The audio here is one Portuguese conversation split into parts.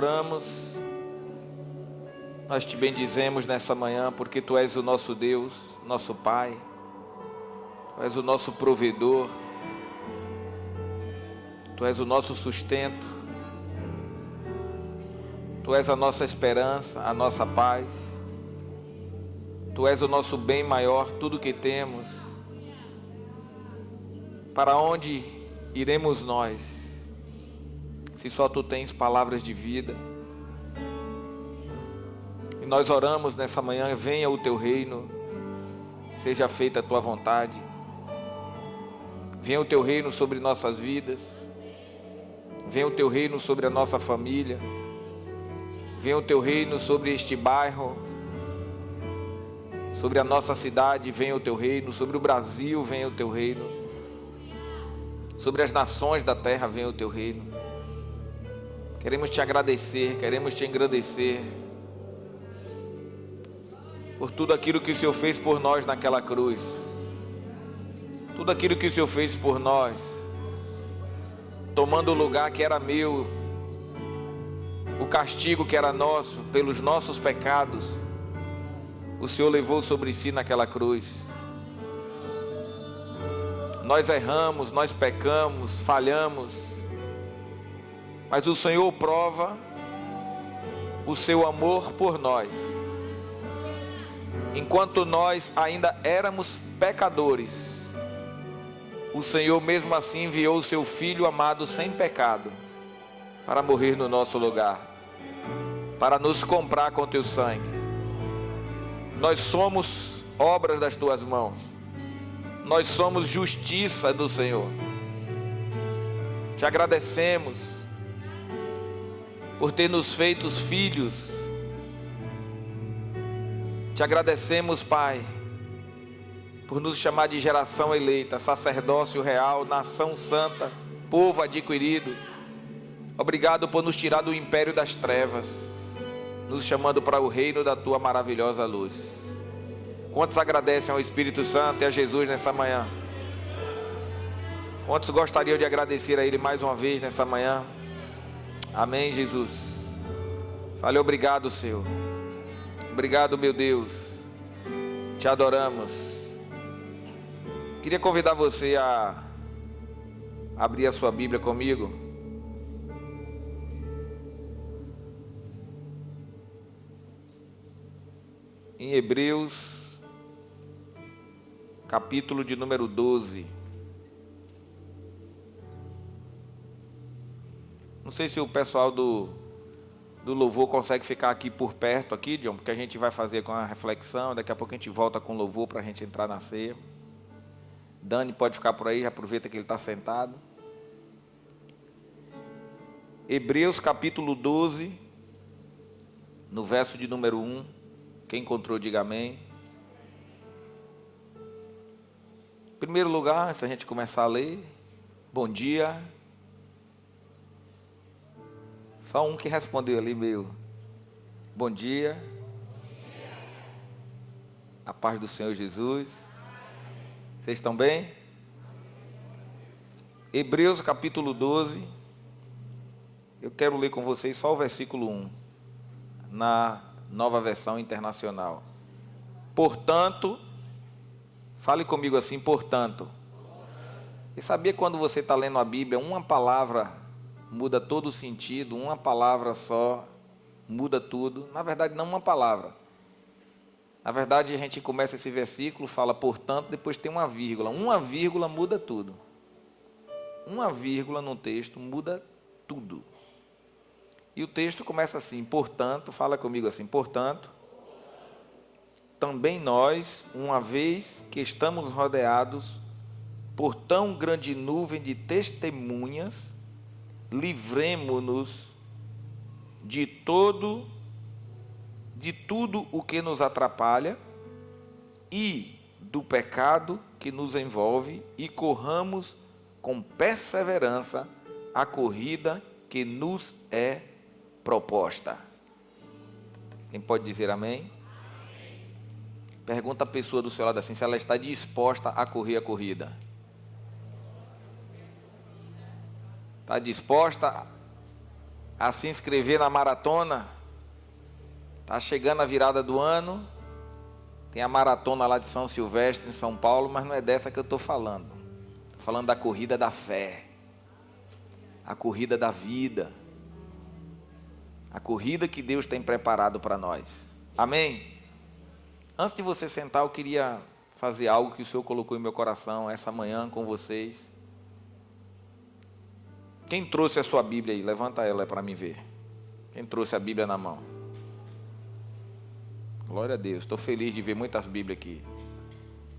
Oramos, nós te bendizemos nessa manhã, porque Tu és o nosso Deus, nosso Pai, Tu és o nosso provedor, Tu és o nosso sustento, Tu és a nossa esperança, a nossa paz, Tu és o nosso bem maior, tudo que temos. Para onde iremos nós, se só Tu tens palavras de vida? E nós oramos nessa manhã: venha o Teu reino, seja feita a Tua vontade. Venha o Teu reino sobre nossas vidas, venha o Teu reino sobre a nossa família, venha o Teu reino sobre este bairro, sobre a nossa cidade, venha o Teu reino, sobre o Brasil, venha o Teu reino, sobre as nações da terra, venha o Teu reino. Queremos Te agradecer, queremos Te engrandecer por tudo aquilo que o Senhor fez por nós naquela cruz, tudo aquilo que o Senhor fez por nós, tomando o lugar que era meu, o castigo que era nosso, pelos nossos pecados, o Senhor levou sobre si naquela cruz. Nós erramos, nós pecamos, falhamos, mas o Senhor prova o seu amor por nós. Enquanto nós ainda éramos pecadores, o Senhor mesmo assim enviou o seu Filho amado sem pecado para morrer no nosso lugar, para nos comprar com Teu sangue. Nós somos obras das Tuas mãos, nós somos justiça do Senhor. Te agradecemos por ter nos feito filhos. Te agradecemos, Pai, por nos chamar de geração eleita, sacerdócio real, nação santa, povo adquirido. Obrigado por nos tirar do império das trevas, nos chamando para o reino da Tua maravilhosa luz. Quantos agradecem ao Espírito Santo e a Jesus nessa manhã? Quantos gostariam de agradecer a Ele mais uma vez nessa manhã? Amém, Jesus. Fale obrigado, Senhor. Obrigado, meu Deus. Te adoramos. Queria convidar você a abrir a sua Bíblia comigo. Em Hebreus, capítulo de número 12. Não sei se o pessoal do louvor consegue ficar aqui por perto, aqui, John, porque a gente vai fazer com a reflexão. Daqui a pouco a gente volta com o louvor para a gente entrar na ceia. Dani pode ficar por aí, já aproveita que ele está sentado. Hebreus capítulo 12, no verso de número 1. Quem encontrou, diga amém. Em primeiro lugar, se a gente começar a ler, bom dia. Só um que respondeu ali meio, bom dia. A paz do Senhor Jesus. Vocês estão bem? Hebreus capítulo 12. Eu quero ler com vocês só o versículo 1, na Nova Versão Internacional. Portanto, fale comigo assim, portanto. E sabia quando você está lendo a Bíblia, uma palavra muda todo o sentido, uma palavra só muda tudo? Na verdade, não uma palavra. Na verdade, a gente começa esse versículo, fala portanto, depois tem uma vírgula. Uma vírgula muda tudo. Uma vírgula no texto muda tudo. E o texto começa assim, portanto, fala comigo assim, portanto, também nós, uma vez que estamos rodeados por tão grande nuvem de testemunhas, livremo-nos de tudo o que nos atrapalha e do pecado que nos envolve e corramos com perseverança a corrida que nos é proposta. Quem pode dizer amém? Pergunta a pessoa do seu lado assim, se ela está disposta a correr a corrida. Está disposta a se inscrever na maratona. Está chegando a virada do ano. Tem a maratona lá de São Silvestre, em São Paulo, mas não é dessa que eu estou falando. Estou falando da corrida da fé. A corrida da vida. A corrida que Deus tem preparado para nós. Amém? Antes de você sentar, eu queria fazer algo que o Senhor colocou em meu coração essa manhã com vocês. Quem trouxe a sua Bíblia aí? Levanta ela para mim ver. Quem trouxe a Bíblia na mão? Glória a Deus. Estou feliz de ver muitas Bíblias aqui.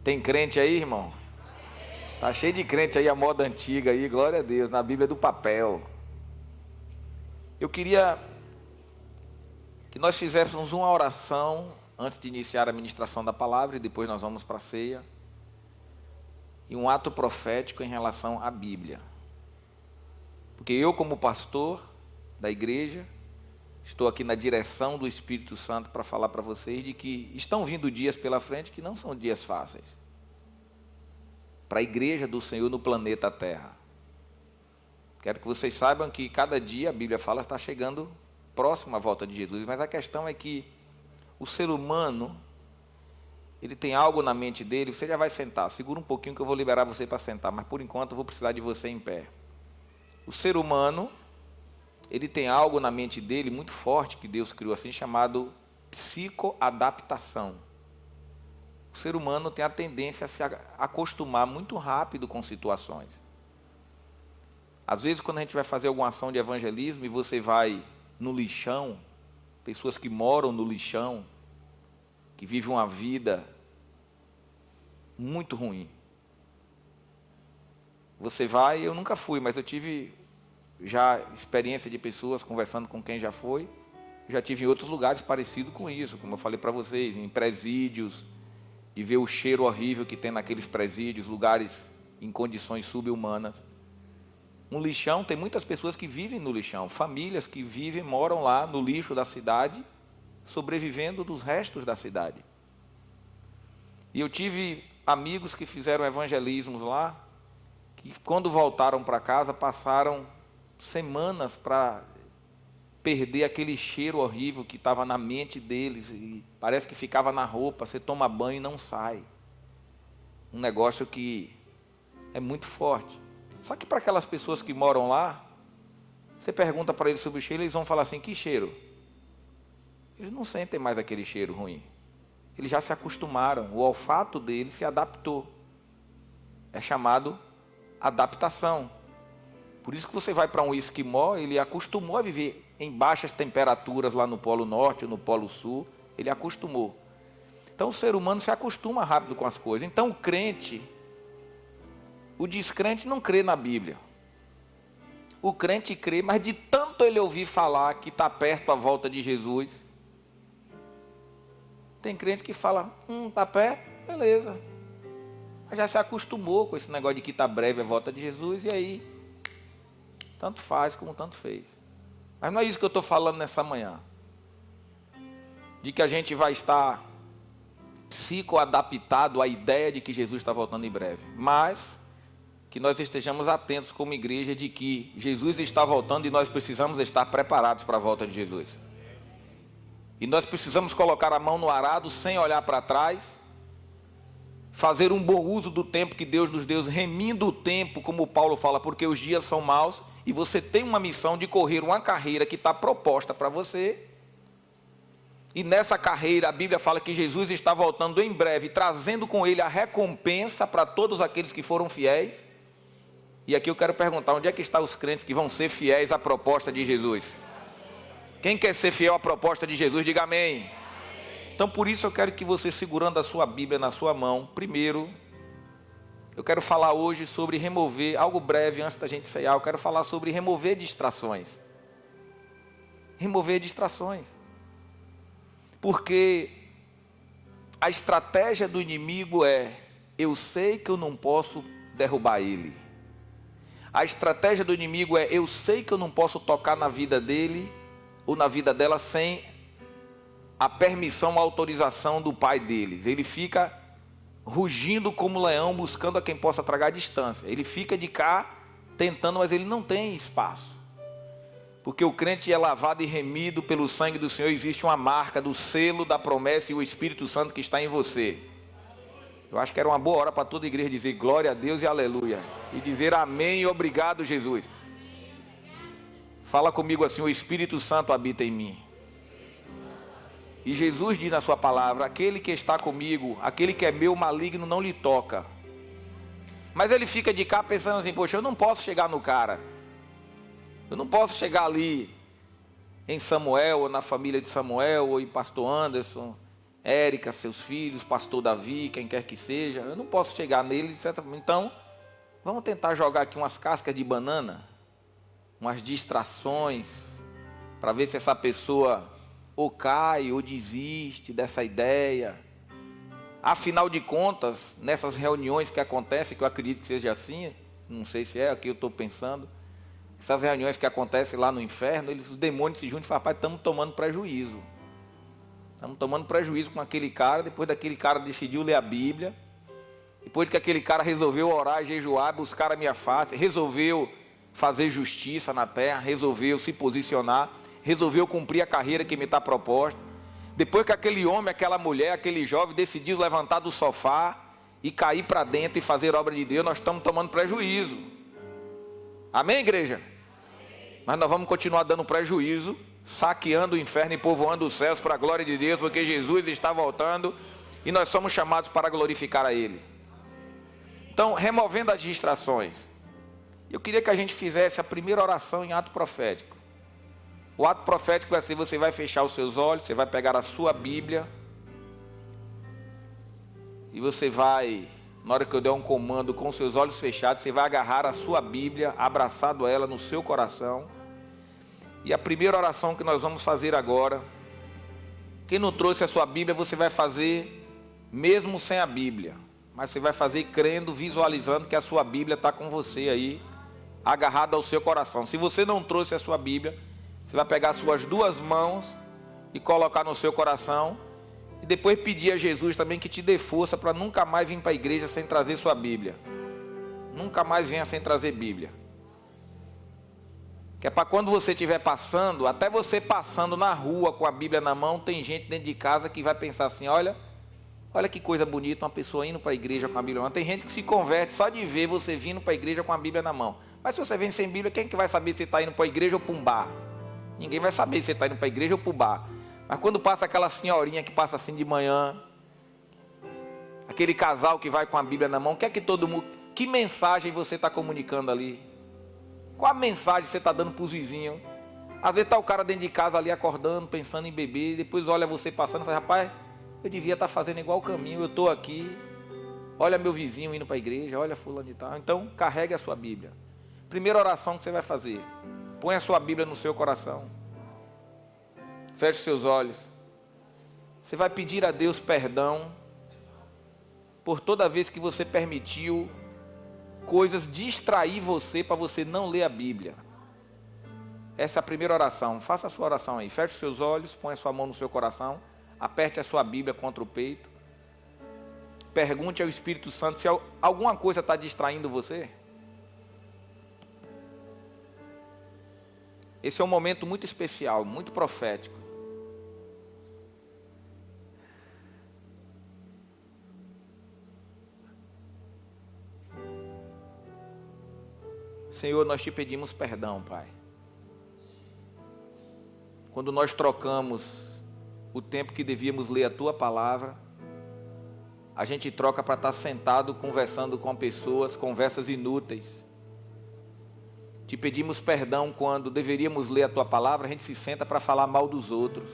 Tem crente aí, irmão? Tá cheio de crente aí, a moda antiga aí. Glória a Deus. Na Bíblia do papel. Eu queria que nós fizéssemos uma oração antes de iniciar a ministração da palavra, e depois nós vamos para a ceia, e um ato profético em relação à Bíblia. Porque eu, como pastor da igreja, estou aqui na direção do Espírito Santo para falar para vocês de que estão vindo dias pela frente que não são dias fáceis para a igreja do Senhor no planeta Terra. Quero que vocês saibam que cada dia, a Bíblia fala, está chegando próximo à volta de Jesus, mas a questão é que o ser humano, ele tem algo na mente dele. Você já vai sentar, segura um pouquinho que eu vou liberar você para sentar, mas por enquanto eu vou precisar de você em pé. O ser humano, ele tem algo na mente dele muito forte, que Deus criou assim, chamado psicoadaptação. O ser humano tem a tendência a se acostumar muito rápido com situações. Às vezes, quando a gente vai fazer alguma ação de evangelismo e você vai no lixão, pessoas que moram no lixão, que vivem uma vida muito ruim. Você vai, eu nunca fui, mas eu tive já experiência de pessoas conversando com quem já foi. Já tive em outros lugares parecido com isso, como eu falei para vocês, em presídios, e ver o cheiro horrível que tem naqueles presídios, lugares em condições sub-humanas. Um lixão, tem muitas pessoas que vivem no lixão, famílias que vivem, moram lá no lixo da cidade, sobrevivendo dos restos da cidade. E eu tive amigos que fizeram evangelismos lá, que quando voltaram para casa, passaram semanas para perder aquele cheiro horrível que estava na mente deles, e parece que ficava na roupa, você toma banho e não sai. Um negócio que é muito forte. Só que para aquelas pessoas que moram lá, você pergunta para eles sobre o cheiro, eles vão falar assim, que cheiro? Eles não sentem mais aquele cheiro ruim. Eles já se acostumaram, o olfato deles se adaptou. É chamado adaptação. Por isso que você vai para um esquimó, ele acostumou a viver em baixas temperaturas lá no Polo Norte ou no Polo Sul, ele acostumou. Então o ser humano se acostuma rápido com as coisas. Então o crente, o descrente não crê na Bíblia. O crente crê, mas de tanto ele ouvir falar que está perto a volta de Jesus. Tem crente que fala, está perto, beleza. Mas já se acostumou com esse negócio de que está breve a volta de Jesus, e aí, tanto faz como tanto fez. Mas não é isso que eu estou falando nessa manhã. De que a gente vai estar psicoadaptado à ideia de que Jesus está voltando em breve. Mas que nós estejamos atentos como igreja de que Jesus está voltando e nós precisamos estar preparados para a volta de Jesus. E nós precisamos colocar a mão no arado sem olhar para trás, fazer um bom uso do tempo que Deus nos deu, remindo o tempo, como Paulo fala, porque os dias são maus, e você tem uma missão de correr uma carreira que está proposta para você. E nessa carreira a Bíblia fala que Jesus está voltando em breve, trazendo com ele a recompensa para todos aqueles que foram fiéis. E aqui eu quero perguntar, onde é que estão os crentes que vão ser fiéis à proposta de Jesus? Quem quer ser fiel à proposta de Jesus, diga amém. Então por isso eu quero que você, segurando a sua Bíblia na sua mão, primeiro, eu quero falar hoje sobre remover, algo breve antes da gente ceiar, eu quero falar sobre remover distrações. Remover distrações. Porque a estratégia do inimigo é, eu sei que eu não posso derrubar ele. A estratégia do inimigo é, eu sei que eu não posso tocar na vida dele ou na vida dela sem a permissão, a autorização do pai deles. Ele fica rugindo como leão, buscando a quem possa tragar a distância. Ele fica de cá tentando, mas ele não tem espaço. Porque o crente é lavado e remido pelo sangue do Senhor. Existe uma marca do selo da promessa e o Espírito Santo que está em você. Eu acho que era uma boa hora para toda a igreja dizer glória a Deus e aleluia. E dizer amém e obrigado, Jesus. Fala comigo assim: o Espírito Santo habita em mim. E Jesus diz na sua palavra: aquele que está comigo, aquele que é meu, maligno não lhe toca. Mas ele fica de cá pensando assim: poxa, eu não posso chegar no cara. Eu não posso chegar ali em Samuel, ou na família de Samuel, ou em pastor Anderson, Érica, seus filhos, pastor Davi, quem quer que seja. Eu não posso chegar nele, etc. Então, vamos tentar jogar aqui umas cascas de banana, umas distrações, para ver se essa pessoa ou cai ou desiste dessa ideia. Afinal de contas, nessas reuniões que acontecem, que eu acredito que seja assim, não sei se é, aqui eu estou pensando, essas reuniões que acontecem lá no inferno, os demônios se juntam e falam: rapaz, estamos tomando prejuízo. Estamos tomando prejuízo com aquele cara, depois daquele cara decidiu ler a Bíblia, depois que aquele cara resolveu orar, jejuar, buscar a minha face, resolveu fazer justiça na terra, resolveu se posicionar, resolveu cumprir a carreira que me está proposta. Depois que aquele homem, aquela mulher, aquele jovem decidiu levantar do sofá e cair para dentro e fazer obra de Deus, nós estamos tomando prejuízo. Amém, igreja? Amém. Mas nós vamos continuar dando prejuízo, saqueando o inferno e povoando os céus para a glória de Deus, porque Jesus está voltando e nós somos chamados para glorificar a Ele. Então, removendo as distrações, eu queria que a gente fizesse a primeira oração em ato profético. O ato profético é assim: você vai fechar os seus olhos, você vai pegar a sua Bíblia e você vai, na hora que eu der um comando, com os seus olhos fechados, você vai agarrar a sua Bíblia, abraçado a ela no seu coração. E a primeira oração que nós vamos fazer agora, quem não trouxe a sua Bíblia, você vai fazer mesmo sem a Bíblia, mas você vai fazer crendo, visualizando que a sua Bíblia está com você aí, agarrada ao seu coração. Se você não trouxe a sua Bíblia, você vai pegar as suas duas mãos e colocar no seu coração, e depois pedir a Jesus também que te dê força para nunca mais vir para a igreja sem trazer sua Bíblia. Nunca mais venha sem trazer Bíblia. Que é para quando você estiver passando, até você passando na rua com a Bíblia na mão, tem gente dentro de casa que vai pensar assim: olha que coisa bonita, uma pessoa indo para a igreja com a Bíblia na mão. Tem gente que se converte só de ver você vindo para a igreja com a Bíblia na mão. Mas se você vem sem Bíblia, quem que vai saber se está indo para a igreja ou para um bar? Ninguém vai saber se você está indo para a igreja ou para o bar. Mas quando passa aquela senhorinha que passa assim de manhã, aquele casal que vai com a Bíblia na mão, que mensagem você está comunicando ali? Qual a mensagem você está dando para os vizinhos? Às vezes está o cara dentro de casa ali acordando, pensando em beber, depois olha você passando e fala: rapaz, eu devia estar fazendo igual o caminho, eu estou aqui, olha meu vizinho indo para a igreja, olha fulano de tal. Então carregue a sua Bíblia. Primeira oração que você vai fazer: põe a sua Bíblia no seu coração, feche seus olhos. Você vai pedir a Deus perdão por toda vez que você permitiu coisas distrair você para você não ler a Bíblia. Essa é a primeira oração. Faça a sua oração aí. Feche seus olhos, põe a sua mão no seu coração, aperte a sua Bíblia contra o peito. Pergunte ao Espírito Santo se alguma coisa está distraindo você. Esse é um momento muito especial, muito profético. Senhor, nós te pedimos perdão, Pai. Quando nós trocamos o tempo que devíamos ler a Tua Palavra, a gente troca para estar sentado conversando com pessoas, conversas inúteis. Te pedimos perdão quando deveríamos ler a Tua Palavra, a gente se senta para falar mal dos outros.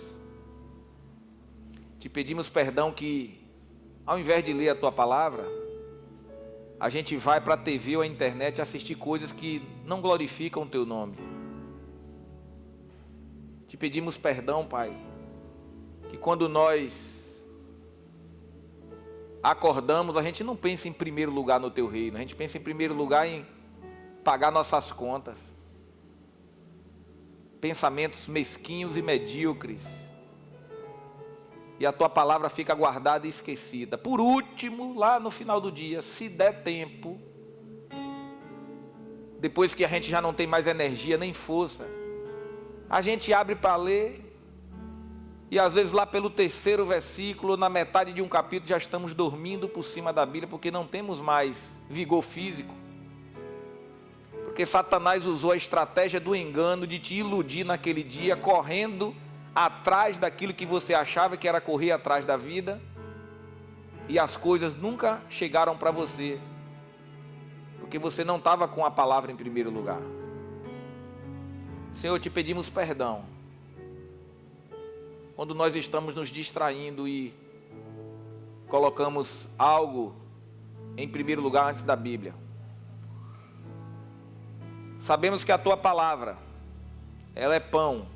Te pedimos perdão que, ao invés de ler a Tua Palavra, a gente vai para a TV ou a internet assistir coisas que não glorificam o Teu nome. Te pedimos perdão, Pai, que quando nós acordamos, a gente não pensa em primeiro lugar no Teu reino, a gente pensa em primeiro lugar em pagar nossas contas. Pensamentos mesquinhos e medíocres. E a Tua palavra fica guardada e esquecida. Por último, lá no final do dia, se der tempo, depois que a gente já não tem mais energia nem força, A gente abre para ler, e às vezes lá pelo 3º versículo, na metade de um capítulo, já estamos dormindo por cima da Bíblia, porque não temos mais vigor físico. Porque Satanás usou a estratégia do engano de te iludir naquele dia, correndo atrás daquilo que você achava que era correr atrás da vida, e as coisas nunca chegaram para você, porque você não estava com a palavra em primeiro lugar. Senhor, te pedimos perdão quando nós estamos nos distraindo e colocamos algo em primeiro lugar antes da Bíblia. Sabemos que a tua palavra, ela é pão.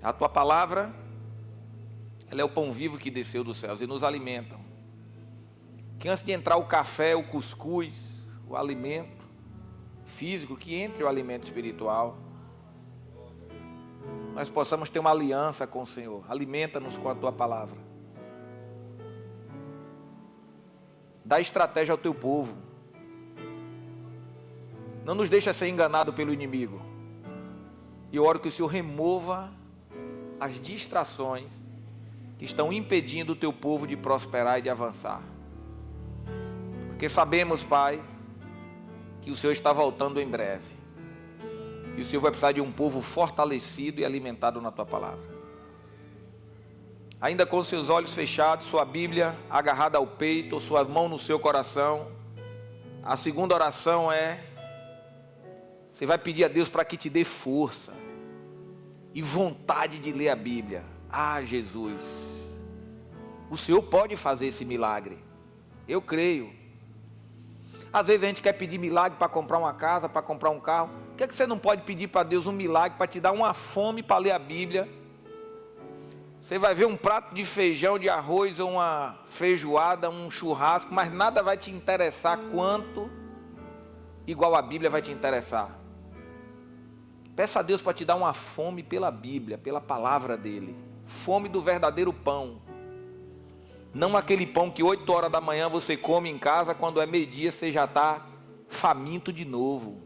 A tua palavra, ela é o pão vivo que desceu dos céus e nos alimenta. Que antes de entrar o café, o cuscuz, o alimento físico, que entre o alimento espiritual, nós possamos ter uma aliança com o Senhor. Alimenta-nos com a tua palavra. Dá estratégia ao teu povo. Não nos deixa ser enganado pelo inimigo. E eu oro que o Senhor remova as distrações que estão impedindo o teu povo de prosperar e de avançar. Porque sabemos, Pai, que o Senhor está voltando em breve. E o Senhor vai precisar de um povo fortalecido e alimentado na tua palavra. Ainda com seus olhos fechados, sua Bíblia agarrada ao peito, ou sua mão no seu coração, a segunda oração é: você vai pedir a Deus para que te dê força e vontade de ler a Bíblia. Ah, Jesus, o Senhor pode fazer esse milagre. Eu creio. Às vezes a gente quer pedir milagre para comprar uma casa, para comprar um carro. Por que você não pode pedir para Deus um milagre para te dar uma fome para ler a Bíblia? Você vai ver um prato de feijão, de arroz, ou uma feijoada, um churrasco, mas nada vai te interessar quanto igual a Bíblia vai te interessar. Peça a Deus para te dar uma fome pela Bíblia, pela palavra dele. Fome do verdadeiro pão. Não aquele pão que 8 horas da manhã você come em casa, quando é meio-dia você já está faminto de novo.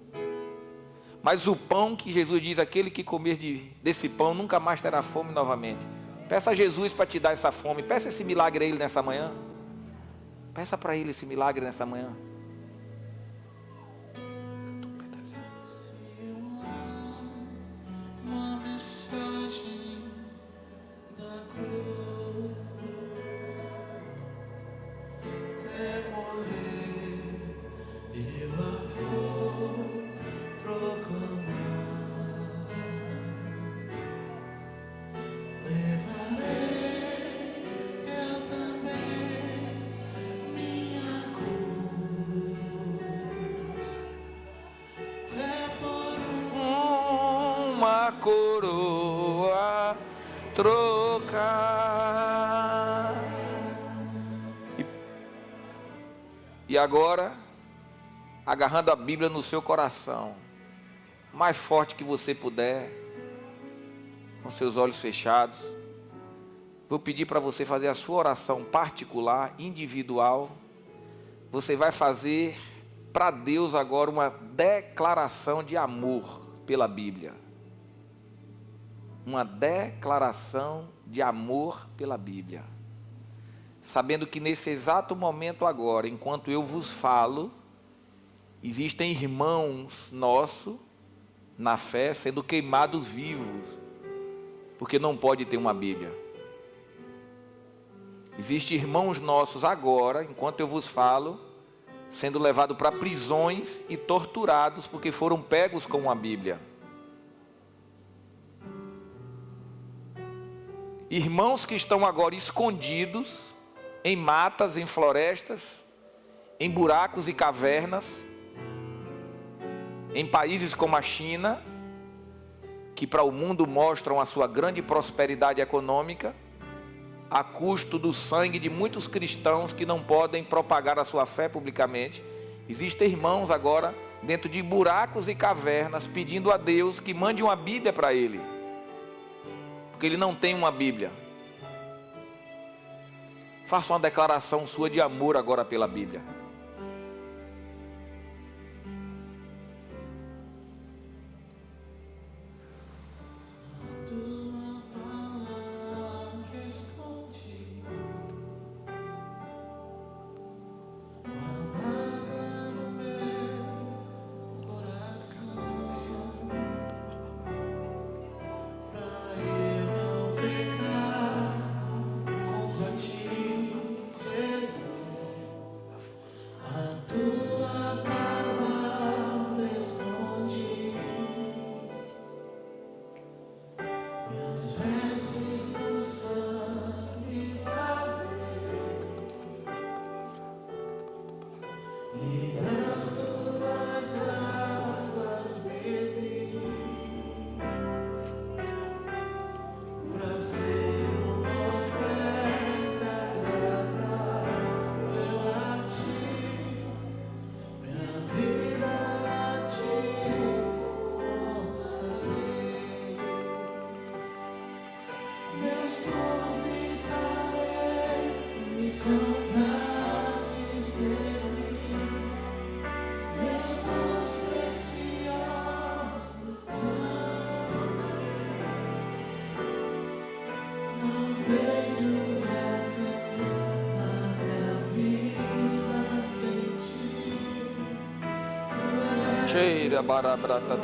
Mas o pão que Jesus diz, aquele que comer desse pão nunca mais terá fome novamente. Peça a Jesus para te dar essa fome. Peça esse milagre a Ele nessa manhã. Peça para Ele esse milagre nessa manhã. Coroa trocar. E agora, agarrando a Bíblia no seu coração, mais forte que você puder, com seus olhos fechados, vou pedir para você fazer a sua oração particular, individual. Você vai fazer para Deus agora uma declaração de amor pela Bíblia. Uma declaração de amor pela Bíblia. Sabendo que nesse exato momento agora, enquanto eu vos falo, existem irmãos nossos na fé sendo queimados vivos, porque não pode ter uma Bíblia. Existem irmãos nossos agora, enquanto eu vos falo, sendo levados para prisões e torturados porque foram pegos com uma Bíblia. Irmãos que estão agora escondidos em matas, em florestas, em buracos e cavernas, em países como a China, que para o mundo mostram a sua grande prosperidade econômica, a custo do sangue de muitos cristãos que não podem propagar a sua fé publicamente. Existem irmãos agora dentro de buracos e cavernas pedindo a Deus que mande uma Bíblia para ele, porque ele não tem uma Bíblia. Faça uma declaração sua de amor agora pela Bíblia. Cheira barabrata.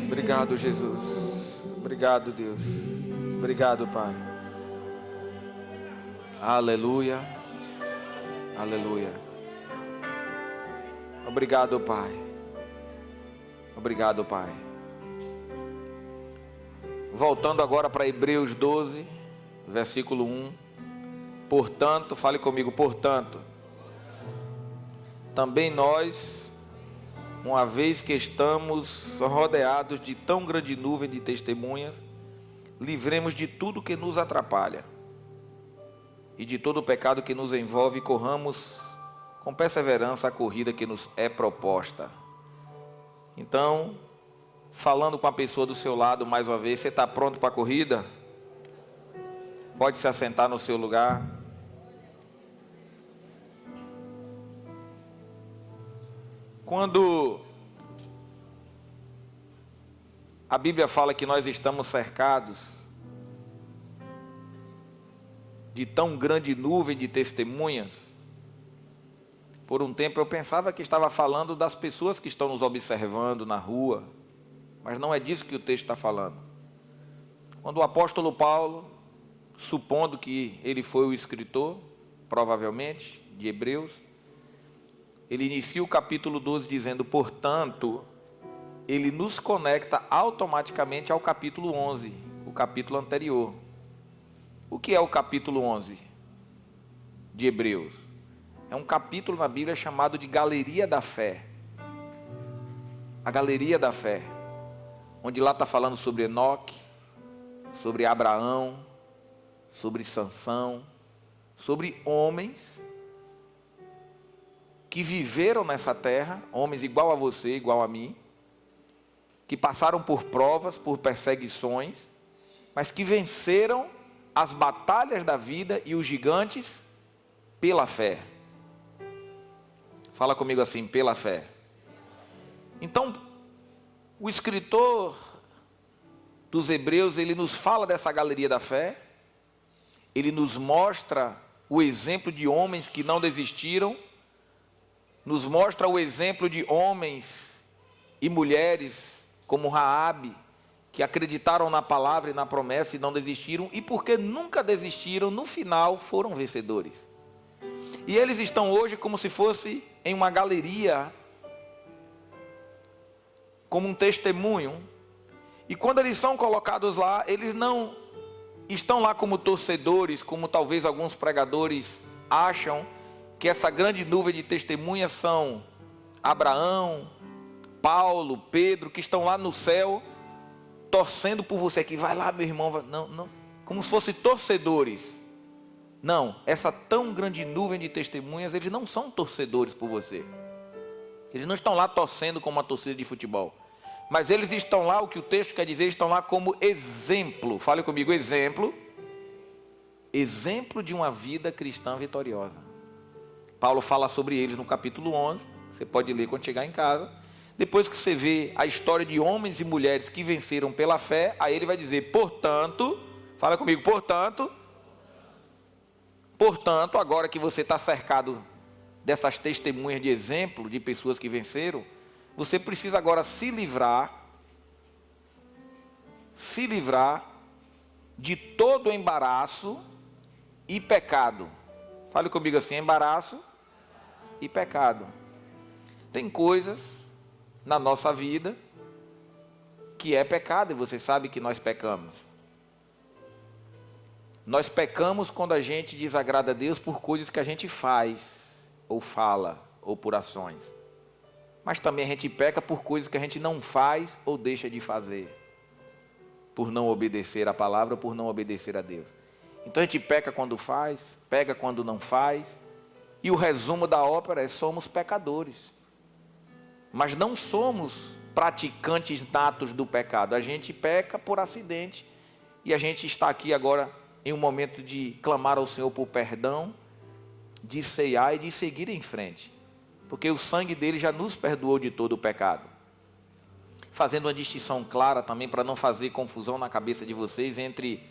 Obrigado, Jesus. Obrigado, Deus. Obrigado, Pai. Aleluia. Aleluia. Obrigado, Pai. Obrigado, Pai. Voltando agora para Hebreus 12, versículo 1. Portanto, fale comigo, portanto, também nós, uma vez que estamos rodeados de tão grande nuvem de testemunhas, livremos de tudo que nos atrapalha e de todo o pecado que nos envolve e corramos com perseverança a corrida que nos é proposta. Então, falando com a pessoa do seu lado mais uma vez, você está pronto para a corrida? Pode se assentar no seu lugar. Quando a Bíblia fala que nós estamos cercados de tão grande nuvem de testemunhas, por um tempo eu pensava que estava falando das pessoas que estão nos observando na rua, mas não é disso que o texto está falando. Quando o apóstolo Paulo, supondo que ele foi o escritor, provavelmente, de Hebreus, ele inicia o capítulo 12 dizendo, portanto, ele nos conecta automaticamente ao capítulo 11, o capítulo anterior. O que é o capítulo 11 de Hebreus? É um capítulo na Bíblia chamado de Galeria da Fé. A Galeria da Fé, onde lá está falando sobre Enoque, sobre Abraão, sobre Sansão, sobre homens que viveram nessa terra, homens igual a você, igual a mim, que passaram por provas, por perseguições, mas que venceram as batalhas da vida e os gigantes pela fé. Fala comigo assim, pela fé. Então, o escritor dos Hebreus, ele nos fala dessa galeria da fé, ele nos mostra o exemplo de homens que não desistiram, nos mostra o exemplo de homens e mulheres como Raabe, que acreditaram na palavra e na promessa e não desistiram, e porque nunca desistiram, no final foram vencedores. E eles estão hoje como se fosse em uma galeria, como um testemunho, e quando eles são colocados lá, eles não estão lá como torcedores, como talvez alguns pregadores acham, que essa grande nuvem de testemunhas são Abraão, Paulo, Pedro, que estão lá no céu, torcendo por você, que vai lá meu irmão, não, como se fossem torcedores. Não, essa tão grande nuvem de testemunhas, eles não são torcedores por você. Eles não estão lá torcendo como uma torcida de futebol. Mas eles estão lá, o que o texto quer dizer, eles estão lá como exemplo. Fale comigo, exemplo. Exemplo de uma vida cristã vitoriosa. Paulo fala sobre eles no capítulo 11. Você pode ler quando chegar em casa. Depois que você vê a história de homens e mulheres que venceram pela fé, aí ele vai dizer, portanto, fala comigo, portanto, agora que você está cercado dessas testemunhas de exemplo, de pessoas que venceram, você precisa agora se livrar de todo embaraço e pecado. Fale comigo assim, embaraço e pecado. Tem coisas na nossa vida que é pecado, e você sabe que nós pecamos. Nós pecamos quando a gente desagrada a Deus por coisas que a gente faz, ou fala, ou por ações. Mas também a gente peca por coisas que a gente não faz ou deixa de fazer, por não obedecer a palavra, por não obedecer a Deus. Então a gente peca quando faz, pega quando não faz, e o resumo da ópera é somos pecadores. Mas não somos praticantes natos do pecado. A gente peca por acidente e a gente está aqui agora em um momento de clamar ao Senhor por perdão, de ceiar e de seguir em frente, porque o sangue dele já nos perdoou de todo o pecado. Fazendo uma distinção clara também para não fazer confusão na cabeça de vocês entre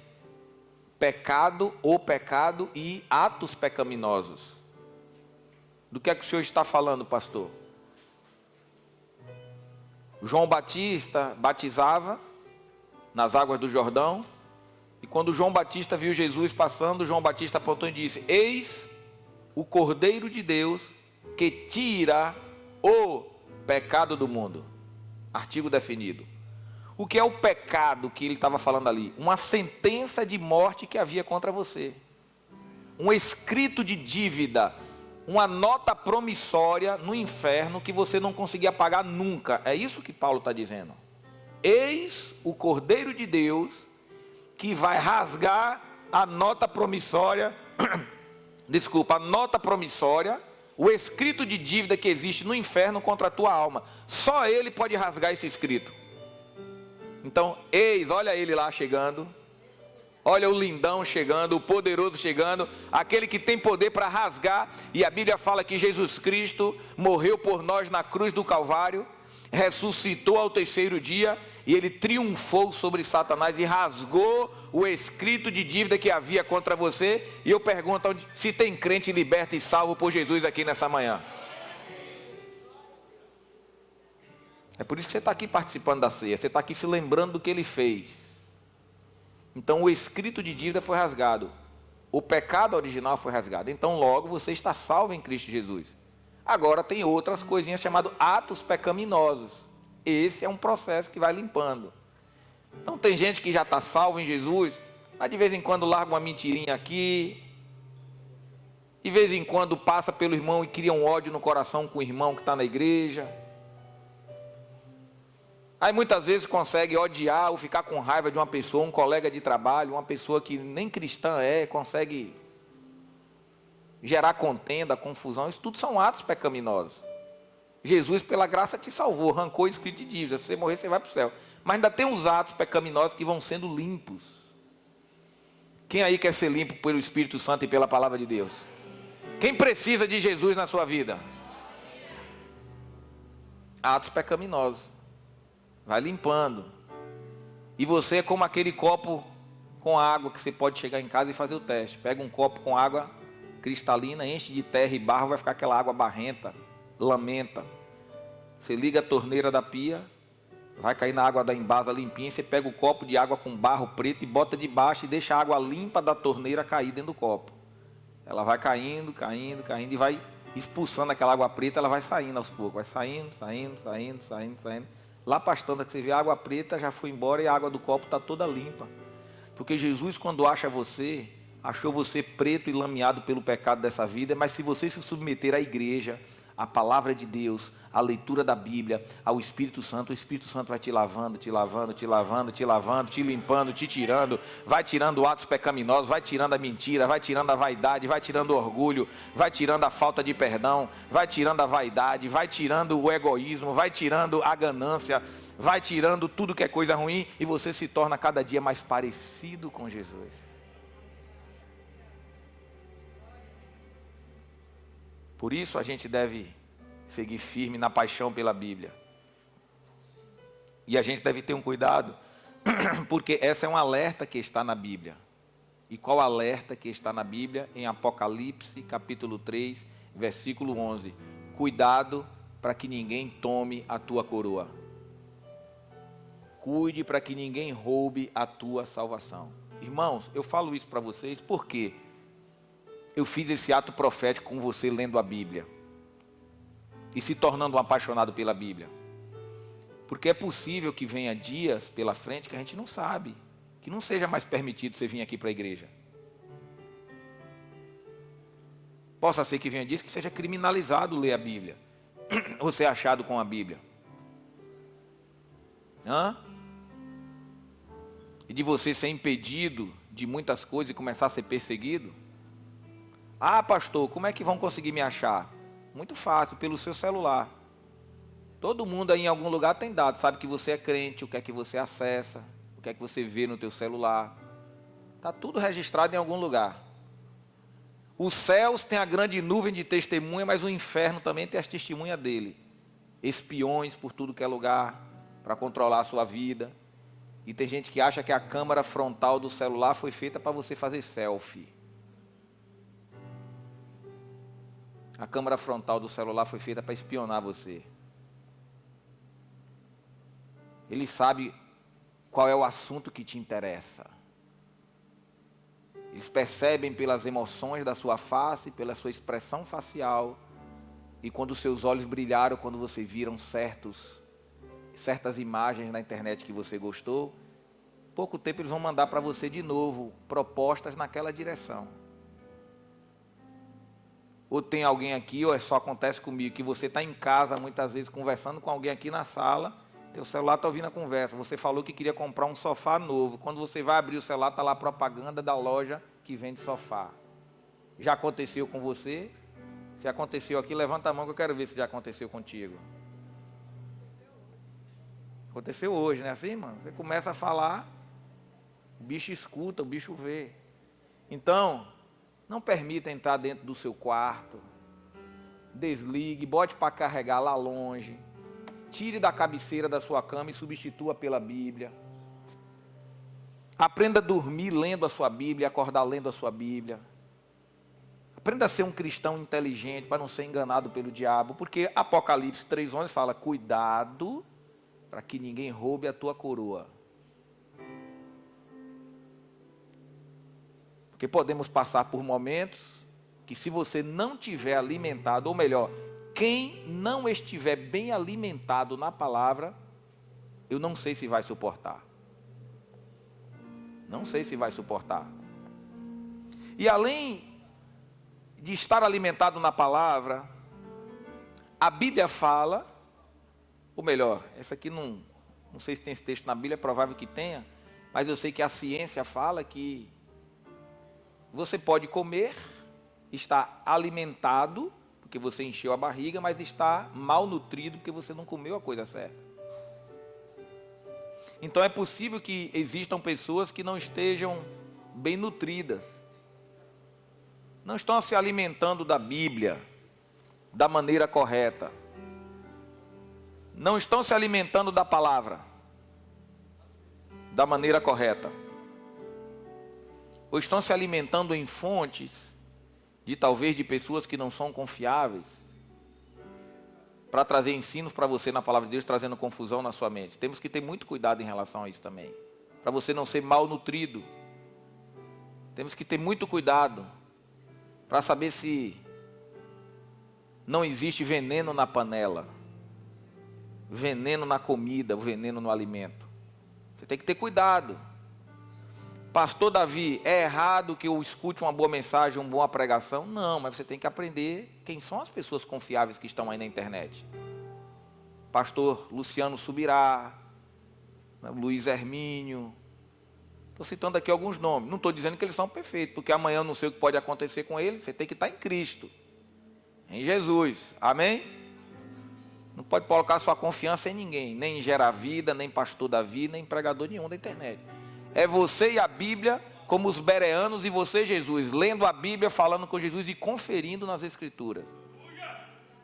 pecado ou pecado e atos pecaminosos. Do que é que o senhor está falando, pastor? João Batista batizava nas águas do Jordão, e quando João Batista viu Jesus passando, João Batista apontou e disse: eis o Cordeiro de Deus que tira o pecado do mundo. Artigo definido. O que é o pecado que ele estava falando ali? Uma sentença de morte que havia contra você. Um escrito de dívida, uma nota promissória no inferno que você não conseguia pagar nunca. É isso que Paulo está dizendo. Eis o Cordeiro de Deus que vai rasgar a nota promissória, a nota promissória, o escrito de dívida que existe no inferno contra a tua alma. Só ele pode rasgar esse escrito. Então, eis, olha ele lá chegando, olha o lindão chegando, o poderoso chegando, aquele que tem poder para rasgar. E a Bíblia fala que Jesus Cristo morreu por nós na cruz do Calvário, ressuscitou ao terceiro dia, e ele triunfou sobre Satanás e rasgou o escrito de dívida que havia contra você. E eu pergunto se tem crente liberto e salvo por Jesus aqui nessa manhã. É por isso que você está aqui participando da ceia, você está aqui se lembrando do que ele fez. Então o escrito de dívida foi rasgado, o pecado original foi rasgado, então logo você está salvo em Cristo Jesus. Agora tem outras coisinhas chamadas atos pecaminosos. Esse é um processo que vai limpando. Então tem gente que já está salvo em Jesus, mas de vez em quando larga uma mentirinha aqui, de vez em quando passa pelo irmão e cria um ódio no coração com o irmão que está na igreja. Aí muitas vezes consegue odiar ou ficar com raiva de uma pessoa, um colega de trabalho, uma pessoa que nem cristã é, consegue gerar contenda, confusão. Isso tudo são atos pecaminosos. Jesus, pela graça, te salvou, arrancou o escrito de dívida. Se você morrer, você vai para o céu. Mas ainda tem uns atos pecaminosos que vão sendo limpos. Quem aí quer ser limpo pelo Espírito Santo e pela palavra de Deus? Quem precisa de Jesus na sua vida? Atos pecaminosos. Vai limpando. E você é como aquele copo com água que você pode chegar em casa e fazer o teste. Pega um copo com água cristalina, enche de terra e barro, vai ficar aquela água barrenta, lamenta. Você liga a torneira da pia, vai cair na água da embasa limpinha, você pega o copo de água com barro preto e bota debaixo e deixa a água limpa da torneira cair dentro do copo. Ela vai caindo, caindo, caindo e vai expulsando aquela água preta, ela vai saindo aos poucos, vai saindo, saindo, saindo, saindo, saindo. Lá para as tantas que você vê, a água preta já foi embora e a água do copo está toda limpa. Porque Jesus, quando acha você, achou você preto e lameado pelo pecado dessa vida, mas se você se submeter à igreja, à palavra de Deus, à leitura da Bíblia, ao Espírito Santo, o Espírito Santo vai te lavando, te lavando, te lavando, te lavando, te limpando, te tirando, vai tirando atos pecaminosos, vai tirando a mentira, vai tirando a vaidade, vai tirando o orgulho, vai tirando a falta de perdão, vai tirando a vaidade, vai tirando o egoísmo, vai tirando a ganância, vai tirando tudo que é coisa ruim e você se torna cada dia mais parecido com Jesus. Por isso a gente deve seguir firme na paixão pela Bíblia. E a gente deve ter um cuidado, porque essa é um alerta que está na Bíblia. E qual alerta que está na Bíblia? Em Apocalipse, capítulo 3, versículo 11. Cuidado para que ninguém tome a tua coroa. Cuide para que ninguém roube a tua salvação. Irmãos, eu falo isso para vocês porque eu fiz esse ato profético com você lendo a Bíblia e se tornando um apaixonado pela Bíblia. Porque é possível que venha dias pela frente que a gente não sabe, que não seja mais permitido você vir aqui para a igreja. Possa ser que venha dias que seja criminalizado ler a Bíblia, ou ser achado com a Bíblia. E de você ser impedido de muitas coisas e começar a ser perseguido. Ah, pastor, como é que vão conseguir me achar? Muito fácil, pelo seu celular. Todo mundo aí em algum lugar tem dados, sabe que você é crente, o que é que você acessa, o que é que você vê no teu celular. Está tudo registrado em algum lugar. Os céus têm a grande nuvem de testemunha, mas o inferno também tem as testemunhas dele. Espiões por tudo que é lugar, para controlar a sua vida. E tem gente que acha que a câmera frontal do celular foi feita para você fazer selfie. A câmera frontal do celular foi feita para espionar você. Ele sabe qual é o assunto que te interessa. Eles percebem pelas emoções da sua face, pela sua expressão facial. E quando os seus olhos brilharam, quando você viram certas imagens na internet que você gostou, pouco tempo eles vão mandar para você de novo propostas naquela direção. Ou tem alguém aqui, ou só acontece comigo, que você está em casa muitas vezes conversando com alguém aqui na sala, teu celular está ouvindo a conversa, você falou que queria comprar um sofá novo, quando você vai abrir o celular está lá a propaganda da loja que vende sofá. Já aconteceu com você? Se aconteceu aqui, levanta a mão que eu quero ver se já aconteceu contigo. Aconteceu hoje, não é assim, mano? Você começa a falar, o bicho escuta, o bicho vê. Então, não permita entrar dentro do seu quarto. Desligue, bote para carregar lá longe. Tire da cabeceira da sua cama e substitua pela Bíblia. Aprenda a dormir lendo a sua Bíblia, acordar lendo a sua Bíblia. Aprenda a ser um cristão inteligente para não ser enganado pelo diabo. Porque Apocalipse 3:11 fala, cuidado para que ninguém roube a tua coroa. Porque podemos passar por momentos que se você não tiver alimentado, ou melhor, quem não estiver bem alimentado na palavra, eu não sei se vai suportar. Não sei se vai suportar. E além de estar alimentado na palavra, a Bíblia fala, ou melhor, essa aqui não sei se tem esse texto na Bíblia, é provável que tenha, mas eu sei que a ciência fala que você pode comer, está alimentado, porque você encheu a barriga, mas está malnutrido, porque você não comeu a coisa certa. Então é possível que existam pessoas que não estejam bem nutridas, não estão se alimentando da Bíblia da maneira correta, não estão se alimentando da palavra da maneira correta, ou estão se alimentando em fontes de talvez de pessoas que não são confiáveis, para trazer ensinos para você na palavra de Deus, trazendo confusão na sua mente. Temos que ter muito cuidado em relação a isso também, para você não ser malnutrido. Temos que ter muito cuidado para saber se não existe veneno na panela, veneno na comida, veneno no alimento. Você tem que ter cuidado. Pastor Davi, é errado que eu escute uma boa mensagem, uma boa pregação? Não, mas você tem que aprender quem são as pessoas confiáveis que estão aí na internet. Pastor Luciano Subirá, Luiz Hermínio. Estou citando aqui alguns nomes. Não estou dizendo que eles são perfeitos, porque amanhã eu não sei o que pode acontecer com eles. Você tem que estar em Cristo, em Jesus. Amém? Não pode colocar sua confiança em ninguém, nem em Gera Vida, nem pastor Davi, nem pregador nenhum da internet. É você e a Bíblia, como os bereanos, e você, Jesus, lendo a Bíblia, falando com Jesus e conferindo nas Escrituras.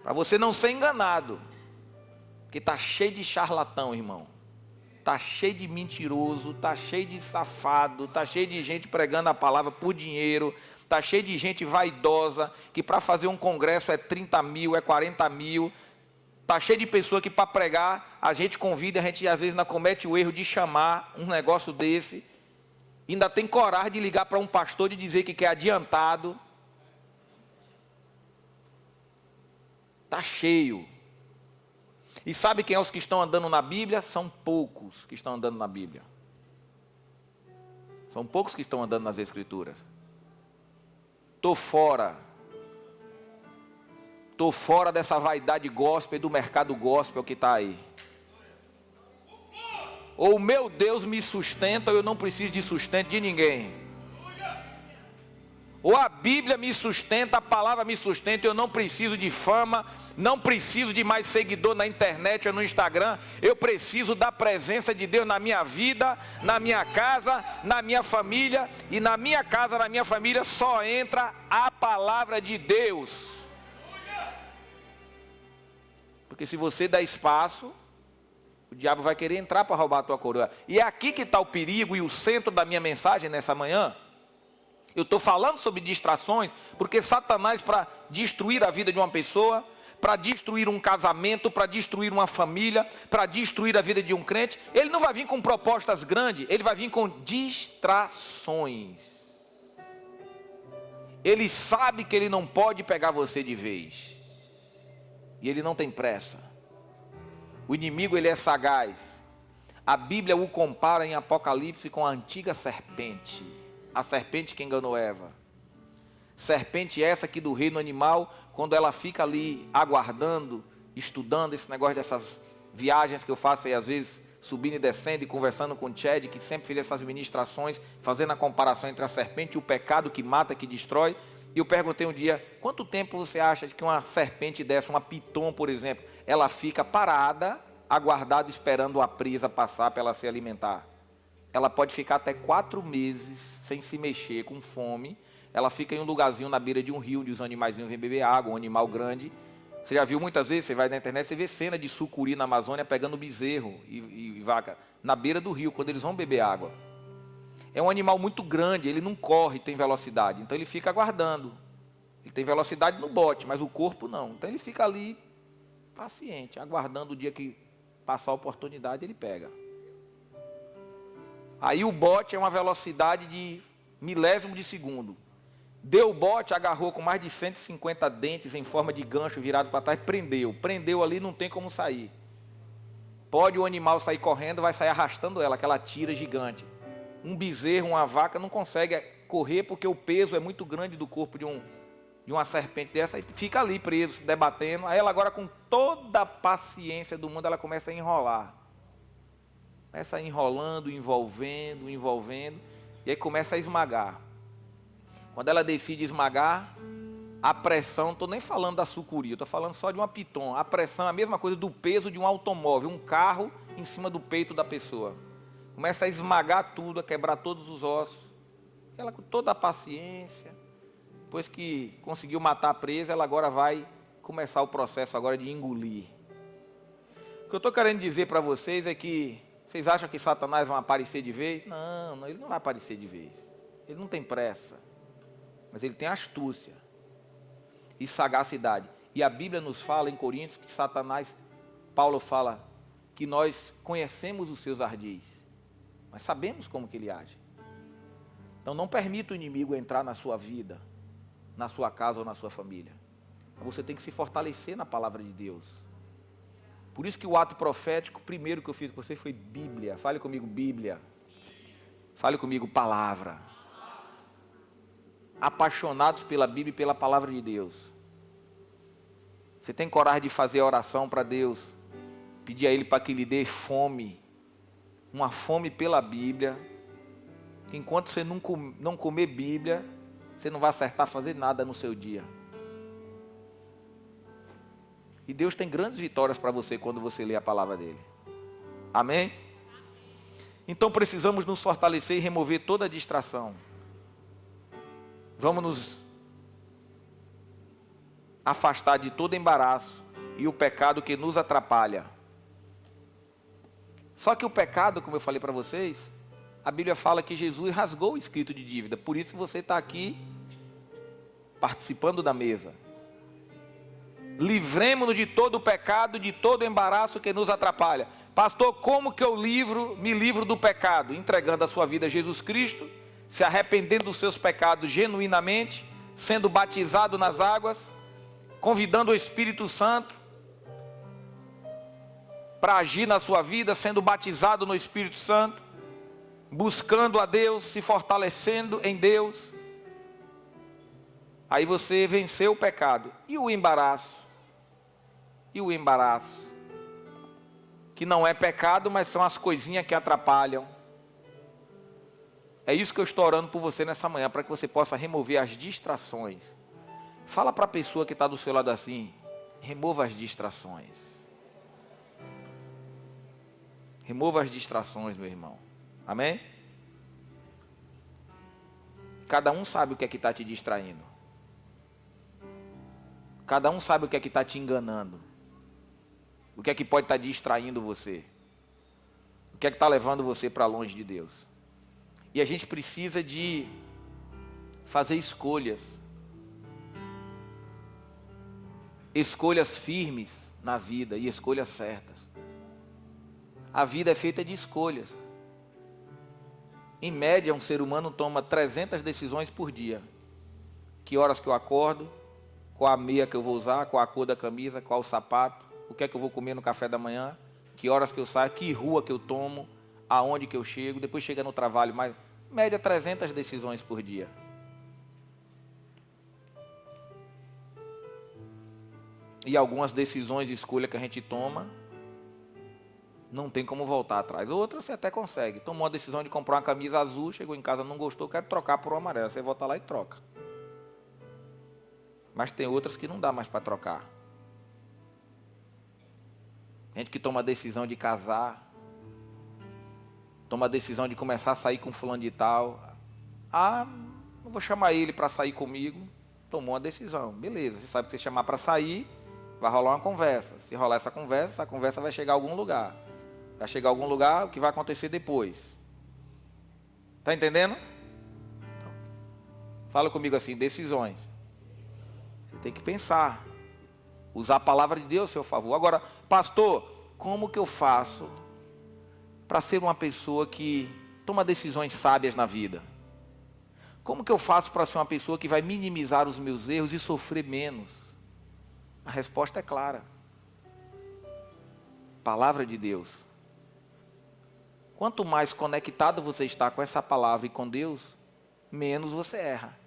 Para você não ser enganado. Porque está cheio de charlatão, irmão. Está cheio de mentiroso, está cheio de safado, está cheio de gente pregando a palavra por dinheiro, está cheio de gente vaidosa, que para fazer um congresso é 30 mil, é 40 mil. Está cheio de pessoa que para pregar, a gente convida, a gente às vezes ainda comete o erro de chamar um negócio desse. Ainda tem coragem de ligar para um pastor e dizer que quer adiantado. Está cheio. E sabe quem é os que estão andando na Bíblia? São poucos que estão andando na Bíblia. São poucos que estão andando nas Escrituras. Estou fora. Estou fora dessa vaidade gospel e do mercado gospel que está aí. Ou o meu Deus me sustenta, ou eu não preciso de sustento de ninguém. Ou a Bíblia me sustenta, a palavra me sustenta, eu não preciso de fama, não preciso de mais seguidor na internet ou no Instagram, eu preciso da presença de Deus na minha vida, na minha casa, na minha família, e na minha casa, na minha família, só entra a palavra de Deus. Porque se você dá espaço, o diabo vai querer entrar para roubar a tua coroa. E é aqui que está o perigo e o centro da minha mensagem nessa manhã. Eu estou falando sobre distrações, porque Satanás, para destruir a vida de uma pessoa, para destruir um casamento, para destruir uma família, para destruir a vida de um crente, ele não vai vir com propostas grandes, ele vai vir com distrações. Ele sabe que ele não pode pegar você de vez, e ele não tem pressa. O inimigo, ele é sagaz. A Bíblia o compara em Apocalipse com a antiga serpente, a serpente que enganou Eva. Serpente essa que do reino animal, quando ela fica ali aguardando, estudando esse negócio dessas viagens que eu faço aí, às vezes subindo e descendo e conversando com o Chad, que sempre fez essas ministrações, fazendo a comparação entre a serpente e o pecado que mata, que destrói. E eu perguntei um dia, quanto tempo você acha que uma serpente dessa, uma piton, por exemplo, ela fica parada, aguardada, esperando a presa passar para ela se alimentar? Ela pode ficar até 4 meses sem se mexer, com fome. Ela fica em um lugarzinho na beira de um rio, onde os animaizinhos vêm beber água, um animal grande. Você já viu muitas vezes, você vai na internet, você vê cena de sucuri na Amazônia pegando bezerro e vaca, na beira do rio, quando eles vão beber água. É um animal muito grande, ele não corre, tem velocidade, então ele fica aguardando. Ele tem velocidade no bote, mas o corpo não. Então ele fica ali, paciente, aguardando o dia que passar a oportunidade, ele pega. Aí o bote é uma velocidade de milésimo de segundo. Deu o bote, agarrou com mais de 150 dentes em forma de gancho virado para trás, prendeu. Prendeu ali, não tem como sair. Pode o animal sair correndo, vai sair arrastando ela, aquela tira gigante. Um bezerro, uma vaca não consegue correr porque o peso é muito grande do corpo de uma serpente dessa, e fica ali preso, se debatendo. Aí ela agora, com toda a paciência do mundo, ela começa a enrolar. Começa enrolando, envolvendo, e aí começa a esmagar. Quando ela decide esmagar, a pressão, não estou nem falando da sucuri, estou falando só de uma piton. A pressão é a mesma coisa do peso de um automóvel, um carro em cima do peito da pessoa. Começa a esmagar tudo, a quebrar todos os ossos. Ela, com toda a paciência, depois que conseguiu matar a presa, ela agora vai começar o processo agora de engolir. O que eu estou querendo dizer para vocês é que, vocês acham que Satanás vai aparecer de vez? Não, ele não vai aparecer de vez. Ele não tem pressa. Mas ele tem astúcia e sagacidade. E a Bíblia nos fala em Coríntios que Satanás, Paulo fala, que nós conhecemos os seus ardis, mas sabemos como que ele age. Então não permita o inimigo entrar na sua vida, na sua casa ou na sua família. Você tem que se fortalecer na palavra de Deus. Por isso que o ato profético, primeiro que eu fiz com você foi Bíblia. Fale comigo, Bíblia. Fale comigo, palavra. Apaixonados pela Bíblia e pela palavra de Deus. Você tem coragem de fazer a oração para Deus, pedir a Ele para que lhe dê fome, uma fome pela Bíblia, que enquanto você não comer Bíblia, você não vai acertar a fazer nada no seu dia. E Deus tem grandes vitórias para você quando você lê a palavra dEle. Amém? Então precisamos nos fortalecer e remover toda a distração. Vamos nos afastar de todo embaraço e o pecado que nos atrapalha. Só que o pecado, como eu falei para vocês, a Bíblia fala que Jesus rasgou o escrito de dívida. Por isso você está aqui participando da mesa. Livremos-nos de todo o pecado, de todo o embaraço que nos atrapalha. Pastor, como que eu me livro do pecado? Entregando a sua vida a Jesus Cristo, se arrependendo dos seus pecados genuinamente, sendo batizado nas águas, convidando o Espírito Santo para agir na sua vida, sendo batizado no Espírito Santo, buscando a Deus, se fortalecendo em Deus. Aí você venceu o pecado. E o embaraço? E o embaraço? Que não é pecado, mas são as coisinhas que atrapalham. É isso que eu estou orando por você nessa manhã, para que você possa remover as distrações. Fala para a pessoa que está do seu lado assim, remova as distrações. Remova as distrações, meu irmão. Amém? Cada um sabe o que é que está te distraindo. Cada um sabe o que é que está te enganando. O que é que pode estar distraindo você. O que é que está levando você para longe de Deus. E a gente precisa de fazer escolhas. Escolhas firmes na vida e escolhas certas. A vida é feita de escolhas. Em média, um ser humano toma 300 decisões por dia. Que horas que eu acordo, qual a meia que eu vou usar, qual a cor da camisa, qual o sapato, o que é que eu vou comer no café da manhã, que horas que eu saio, que rua que eu tomo, aonde que eu chego, depois chega no trabalho, mas média 300 decisões por dia. E algumas decisões e escolhas que a gente toma, não tem como voltar atrás. Outras você até consegue. Tomou a decisão de comprar uma camisa azul, chegou em casa, não gostou, quer trocar por uma amarela. Você volta lá e troca. Mas tem outras que não dá mais para trocar. Gente que toma a decisão de casar, toma a decisão de começar a sair com fulano de tal. Ah, não vou chamar ele para sair comigo. Tomou uma decisão. Beleza, você sabe que você chamar para sair, vai rolar uma conversa. Se rolar essa conversa vai chegar a algum lugar. Vai chegar a algum lugar, o que vai acontecer depois. Está entendendo? Então, fala comigo assim, decisões. Você tem que pensar. Usar a palavra de Deus a seu favor. Agora, pastor, como que eu faço para ser uma pessoa que toma decisões sábias na vida? Como que eu faço para ser uma pessoa que vai minimizar os meus erros e sofrer menos? A resposta é clara. Palavra de Deus. Quanto mais conectado você está com essa palavra e com Deus, menos você erra.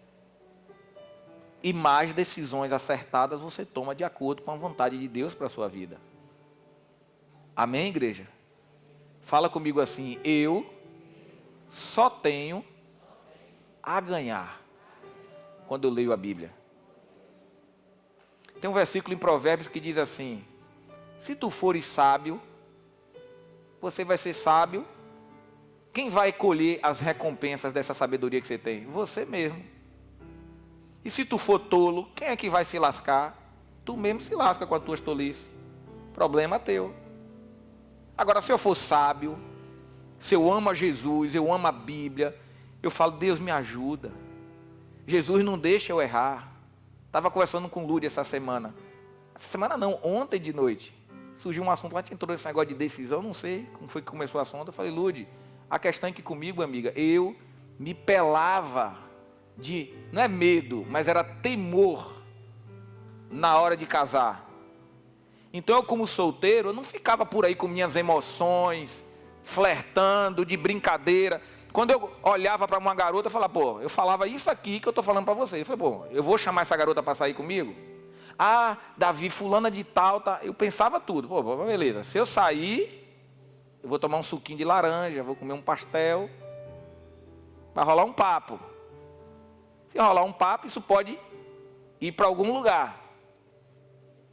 E mais decisões acertadas você toma de acordo com a vontade de Deus para a sua vida. Amém, igreja? Fala comigo assim, eu só tenho a ganhar quando eu leio a Bíblia. Tem um versículo em Provérbios que diz assim, se tu fores sábio, você vai ser sábio. Quem vai colher as recompensas dessa sabedoria que você tem? Você mesmo. E se tu for tolo, quem é que vai se lascar? Tu mesmo se lasca com as tuas tolices. Problema teu. Agora, se eu for sábio, se eu amo a Jesus, eu amo a Bíblia, eu falo, Deus me ajuda. Jesus não deixa eu errar. Estava conversando com o Lúdia essa semana. Essa semana não, ontem de noite. Surgiu um assunto, a gente entrou nesse negócio de decisão, não sei como foi que começou o assunto. Eu falei, Lúdia, a questão é que comigo, amiga, eu me pelava de, não é medo, mas era temor na hora de casar. Então eu, como solteiro, eu não ficava por aí com minhas emoções, flertando, de brincadeira. Quando eu olhava para uma garota, eu falava, eu falava isso aqui que eu estou falando para você. Eu falei, eu vou chamar essa garota para sair comigo? Ah, Davi, fulana de tal, tá. Eu pensava tudo. Beleza, se eu sair, eu vou tomar um suquinho de laranja, vou comer um pastel, vai rolar um papo. Se rolar um papo, isso pode ir para algum lugar.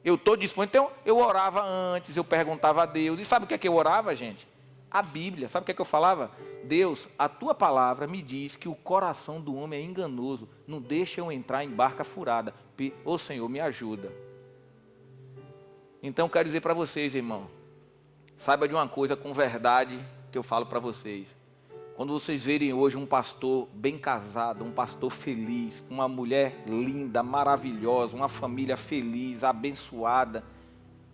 Eu estou disponível. Então, eu orava antes, eu perguntava a Deus. E sabe o que é que eu orava, gente? A Bíblia. Sabe o que é que eu falava? Deus, a tua palavra me diz que o coração do homem é enganoso. Não deixa eu entrar em barca furada. Ô Senhor, me ajuda. Então, quero dizer para vocês, irmão. Saiba de uma coisa com verdade que eu falo para vocês. Quando vocês verem hoje um pastor bem casado, um pastor feliz, uma mulher linda, maravilhosa, uma família feliz, abençoada,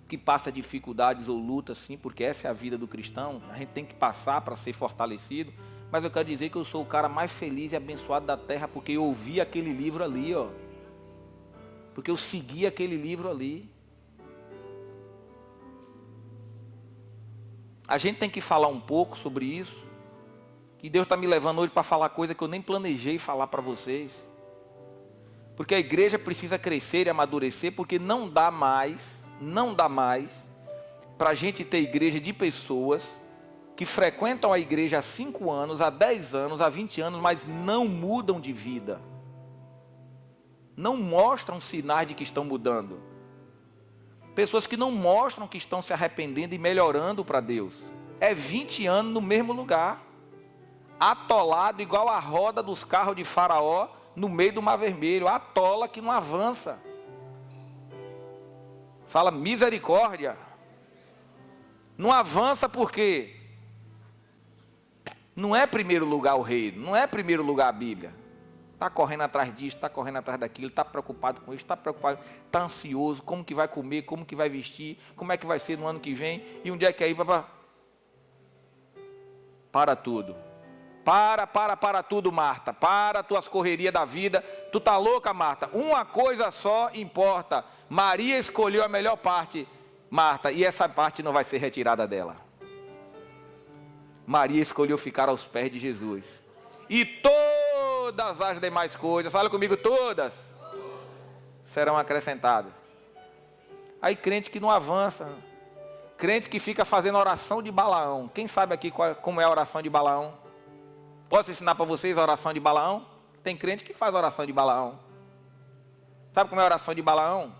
que passa dificuldades ou lutas, sim, porque essa é a vida do cristão, a gente tem que passar para ser fortalecido, mas eu quero dizer que eu sou o cara mais feliz e abençoado da terra, porque eu ouvi aquele livro ali, porque eu segui aquele livro ali. A gente tem que falar um pouco sobre isso, e Deus está me levando hoje para falar coisa que eu nem planejei falar para vocês. Porque a igreja precisa crescer e amadurecer, porque não dá mais para a gente ter igreja de pessoas que frequentam a igreja há 5 anos, há 10 anos, há 20 anos, mas não mudam de vida. Não mostram sinais de que estão mudando. Pessoas que não mostram que estão se arrependendo e melhorando para Deus. É 20 anos no mesmo lugar, atolado igual a roda dos carros de Faraó no meio do Mar Vermelho, atola que não avança. Fala misericórdia. Não avança por quê? Não é primeiro lugar o reino, não é primeiro lugar a Bíblia. Está correndo atrás disso, está correndo atrás daquilo, está preocupado com isso, está preocupado, está ansioso, como que vai comer, como que vai vestir, como é que vai ser no ano que vem, e onde é que é ir, papá? Para tudo. Para tudo, Marta. Para tuas correrias da vida. Tu tá louca, Marta? Uma coisa só importa. Maria escolheu a melhor parte, Marta, e essa parte não vai ser retirada dela. Maria escolheu ficar aos pés de Jesus. E todas as demais coisas, fala comigo, todas serão acrescentadas. Aí crente que não avança, crente que fica fazendo oração de Balaão. Quem sabe aqui como é a oração de Balaão? Posso ensinar para vocês a oração de Balaão? Tem crente que faz a oração de Balaão. Sabe como é a oração de Balaão?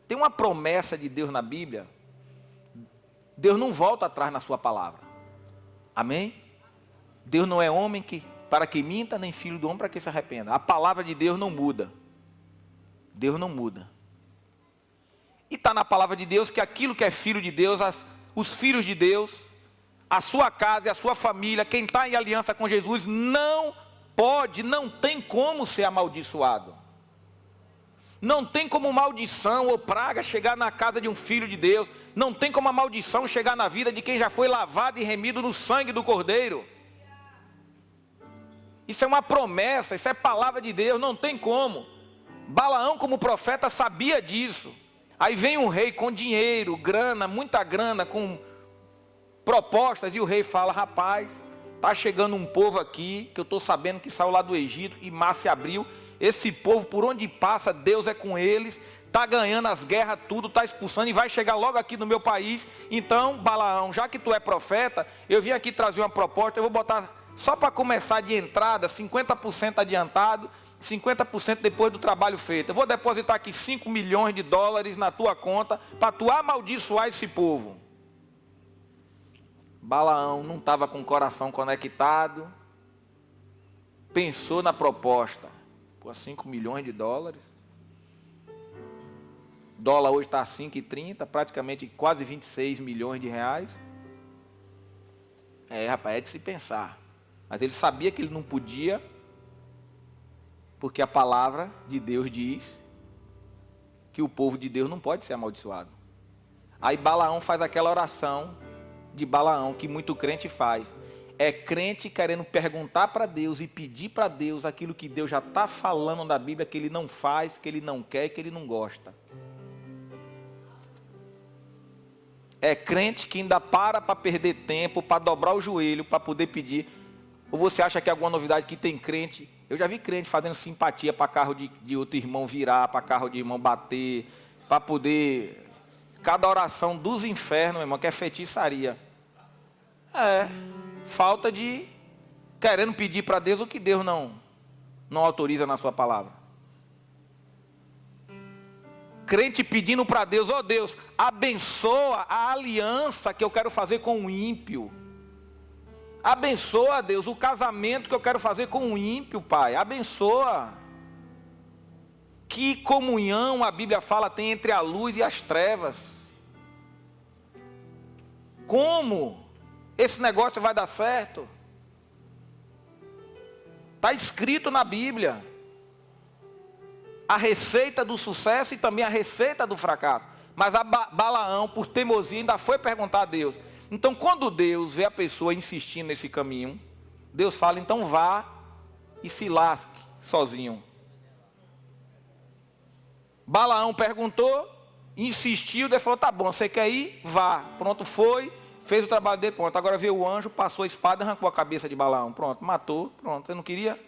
Tem uma promessa de Deus na Bíblia. Deus não volta atrás na sua palavra. Amém? Deus não é homem para que minta, nem filho do homem para que se arrependa. A palavra de Deus não muda. Deus não muda. E está na palavra de Deus que aquilo que é filho de Deus, os filhos de Deus, a sua casa e a sua família, quem está em aliança com Jesus, não pode, não tem como ser amaldiçoado. Não tem como maldição ou praga chegar na casa de um filho de Deus. Não tem como a maldição chegar na vida de quem já foi lavado e remido no sangue do Cordeiro. Isso é uma promessa, isso é palavra de Deus, não tem como. Balaão, como profeta, sabia disso. Aí vem um rei com dinheiro, grana, muita grana, com propostas, e o rei fala: rapaz, está chegando um povo aqui, que eu estou sabendo que saiu lá do Egito, e mar se abriu. Esse povo, por onde passa, Deus é com eles, está ganhando as guerras, tudo, está expulsando, e vai chegar logo aqui no meu país. Então, Balaão, já que tu é profeta, eu vim aqui trazer uma proposta, eu vou botar, só para começar de entrada, 50% adiantado, 50% depois do trabalho feito. Eu vou depositar aqui 5 milhões de dólares na tua conta, para tu amaldiçoar esse povo. Balaão não estava com o coração conectado, pensou na proposta. Pô, 5 milhões de dólares. O dólar hoje está a 5,30, praticamente quase 26 milhões de reais. Rapaz, é de se pensar. Mas ele sabia que ele não podia, porque a palavra de Deus diz que o povo de Deus não pode ser amaldiçoado. Aí Balaão faz aquela oração de Balaão que muito crente faz. É crente querendo perguntar para Deus e pedir para Deus aquilo que Deus já está falando na Bíblia que ele não faz, que ele não quer, que ele não gosta. É crente que ainda para perder tempo, para dobrar o joelho, para poder pedir. Ou você acha que é alguma novidade que tem crente? Eu já vi crente fazendo simpatia para carro de outro irmão virar, para carro de irmão bater, para poder... Cada oração dos infernos, meu irmão, que é feitiçaria. Falta de querendo pedir para Deus o que Deus não autoriza na sua palavra. Crente pedindo para Deus: ó Deus, abençoa a aliança que eu quero fazer com o ímpio. Abençoa, Deus, o casamento que eu quero fazer com o ímpio, Pai. Abençoa. Que comunhão a Bíblia fala tem entre a luz e as trevas. Como esse negócio vai dar certo? Está escrito na Bíblia a receita do sucesso e também a receita do fracasso. Mas Balaão, por teimosia, ainda foi perguntar a Deus. Então, quando Deus vê a pessoa insistindo nesse caminho, Deus fala: então vá e se lasque sozinho. Balaão perguntou, insistiu, Deus falou: tá bom, você quer ir? Vá. Pronto, foi. Fez o trabalho dele, pronto. Agora veio o anjo, passou a espada, arrancou a cabeça de Balaão. Pronto, matou, pronto. Você não queria?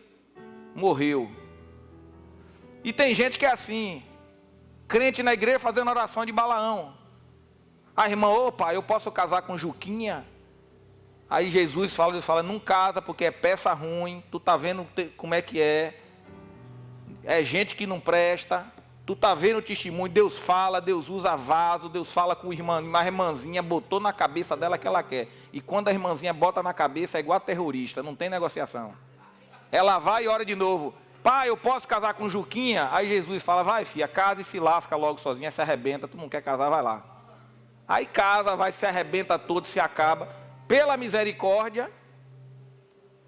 Morreu. E tem gente que é assim, crente na igreja fazendo oração de Balaão. A irmã: opa, eu posso casar com Juquinha? Aí Jesus fala, não casa porque é peça ruim, tu tá vendo como é que é gente que não presta, tu tá vendo o testemunho, Deus fala, Deus usa vaso, Deus fala com uma irmãzinha, botou na cabeça dela que ela quer, e quando a irmãzinha bota na cabeça é igual a terrorista, não tem negociação. Ela vai e ora de novo, pai, eu posso casar com Juquinha? Aí Jesus fala, vai filha, casa e se lasca logo sozinha, se arrebenta, tu não quer casar, vai lá. Aí casa, vai, se arrebenta todo, se acaba, pela misericórdia.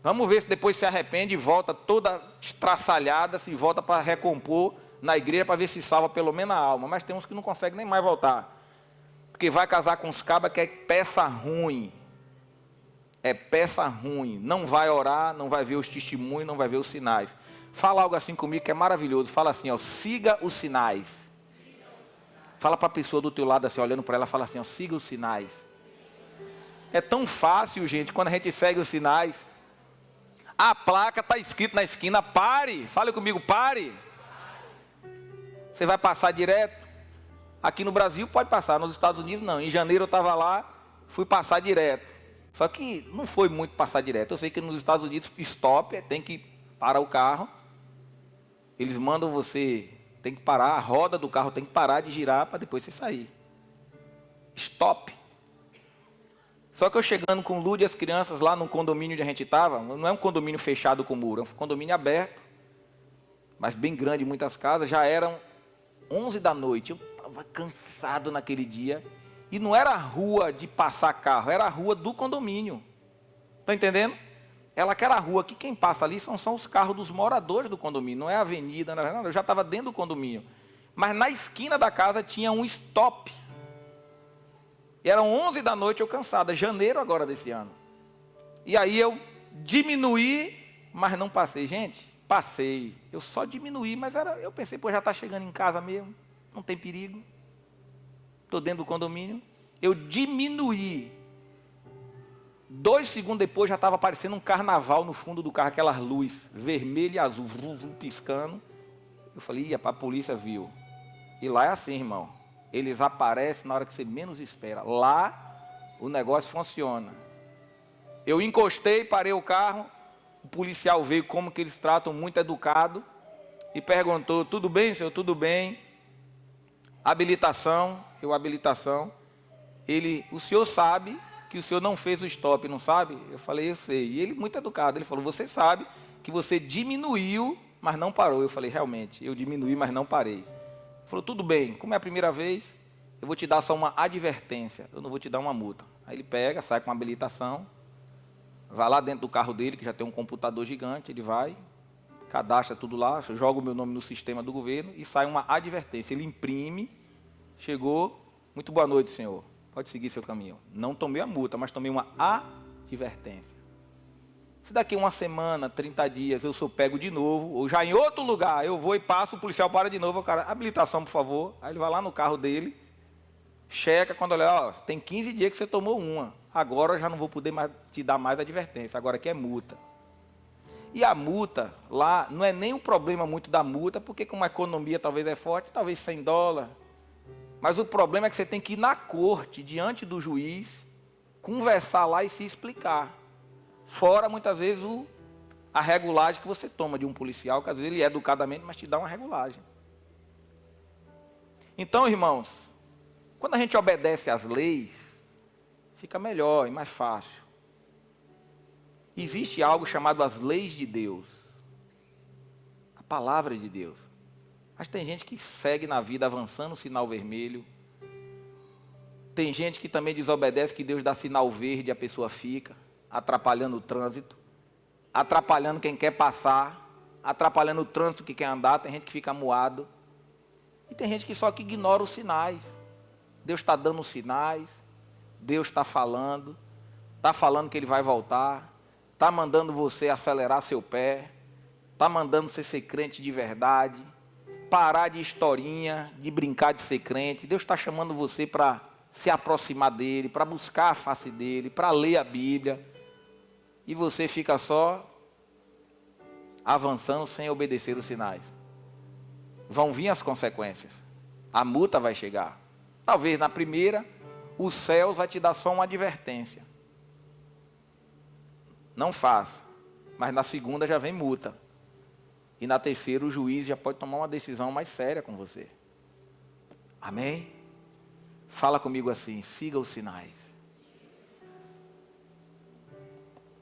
Vamos ver se depois se arrepende e volta toda estraçalhada, se volta para recompor na igreja para ver se salva pelo menos a alma. Mas tem uns que não conseguem nem mais voltar. Porque vai casar com os cabas que é peça ruim. É peça ruim. Não vai orar, não vai ver os testemunhos, não vai ver os sinais. Fala algo assim comigo que é maravilhoso. Fala assim, ó, siga os sinais. Fala para a pessoa do teu lado assim, olhando para ela, fala assim, ó, siga os sinais. É tão fácil, gente, quando a gente segue os sinais. A placa está escrita na esquina, pare. Fale comigo, pare. Você vai passar direto. Aqui no Brasil pode passar, nos Estados Unidos não. Em janeiro eu estava lá, fui passar direto. Só que não foi muito passar direto. Eu sei que nos Estados Unidos, stop, tem que parar o carro. Eles mandam você, tem que parar, a roda do carro tem que parar de girar para depois você sair. Stop. Só que eu chegando com o Lud e as crianças lá no condomínio onde a gente estava, não é um condomínio fechado com muro, é um condomínio aberto, mas bem grande, muitas casas, já eram 11 da noite, eu estava cansado naquele dia, e não era a rua de passar carro, era a rua do condomínio, está entendendo? Ela que era a rua, que quem passa ali são os carros dos moradores do condomínio, não é a avenida, não é nada, eu já estava dentro do condomínio, mas na esquina da casa tinha um stop. E eram 11 da noite, eu cansado, janeiro agora desse ano. E aí eu diminuí, mas não passei. Gente, passei. Eu só diminuí, mas eu pensei, pô, já está chegando em casa mesmo, não tem perigo. Estou dentro do condomínio. Eu diminuí. 2 segundos depois já estava aparecendo um carnaval no fundo do carro, aquelas luzes vermelha e azul, piscando. Eu falei, a polícia viu. E lá é assim, irmão. Eles aparecem na hora que você menos espera. Lá, o negócio funciona. Eu encostei, parei o carro. O policial veio, como que eles tratam, muito educado. E perguntou, tudo bem, senhor? Tudo bem. Habilitação. Habilitação. O senhor sabe que o senhor não fez o stop, não sabe? Eu falei, eu sei. E ele, muito educado, ele falou, você sabe que você diminuiu, mas não parou. Eu falei, realmente, eu diminuí, mas não parei. Falou, tudo bem, como é a primeira vez, eu vou te dar só uma advertência, eu não vou te dar uma multa. Aí ele pega, sai com uma habilitação, vai lá dentro do carro dele, que já tem um computador gigante, ele vai, cadastra tudo lá, joga o meu nome no sistema do governo e sai uma advertência. Ele imprime, chegou, muito boa noite, senhor, pode seguir seu caminho. Não tomei a multa, mas tomei uma advertência. Se daqui uma semana, 30 dias, eu sou pego de novo, ou já em outro lugar, eu vou e passo, o policial para de novo, o cara, habilitação, por favor. Aí ele vai lá no carro dele, checa, quando olha, ó, tem 15 dias que você tomou uma, agora eu já não vou poder mais te dar mais advertência, agora aqui é multa. E a multa, lá, não é nem um problema muito da multa, porque como a economia talvez é forte, talvez $100, mas o problema é que você tem que ir na corte, diante do juiz, conversar lá e se explicar. Fora, muitas vezes, a regulagem que você toma de um policial, que às vezes ele é educadamente, mas te dá uma regulagem. Então, irmãos, quando a gente obedece às leis, fica melhor e mais fácil. Existe algo chamado as leis de Deus. A palavra de Deus. Mas tem gente que segue na vida avançando o sinal vermelho. Tem gente que também desobedece, que Deus dá sinal verde e a pessoa fica atrapalhando o trânsito, atrapalhando quem quer passar, atrapalhando o trânsito que quer andar. Tem gente que fica amuado. E tem gente que só que ignora os sinais. Deus está dando os sinais, Deus está falando que Ele vai voltar, está mandando você acelerar seu pé, está mandando você ser crente de verdade, parar de historinha, de brincar de ser crente. Deus está chamando você para se aproximar dEle, para buscar a face dEle, para ler a Bíblia. E você fica só avançando sem obedecer os sinais. Vão vir as consequências. A multa vai chegar. Talvez na primeira, os céus vai te dar só uma advertência. não faça. Mas na segunda já vem multa. E na terceira o juiz já pode tomar uma decisão mais séria com você. Amém? Fala comigo assim, siga os sinais.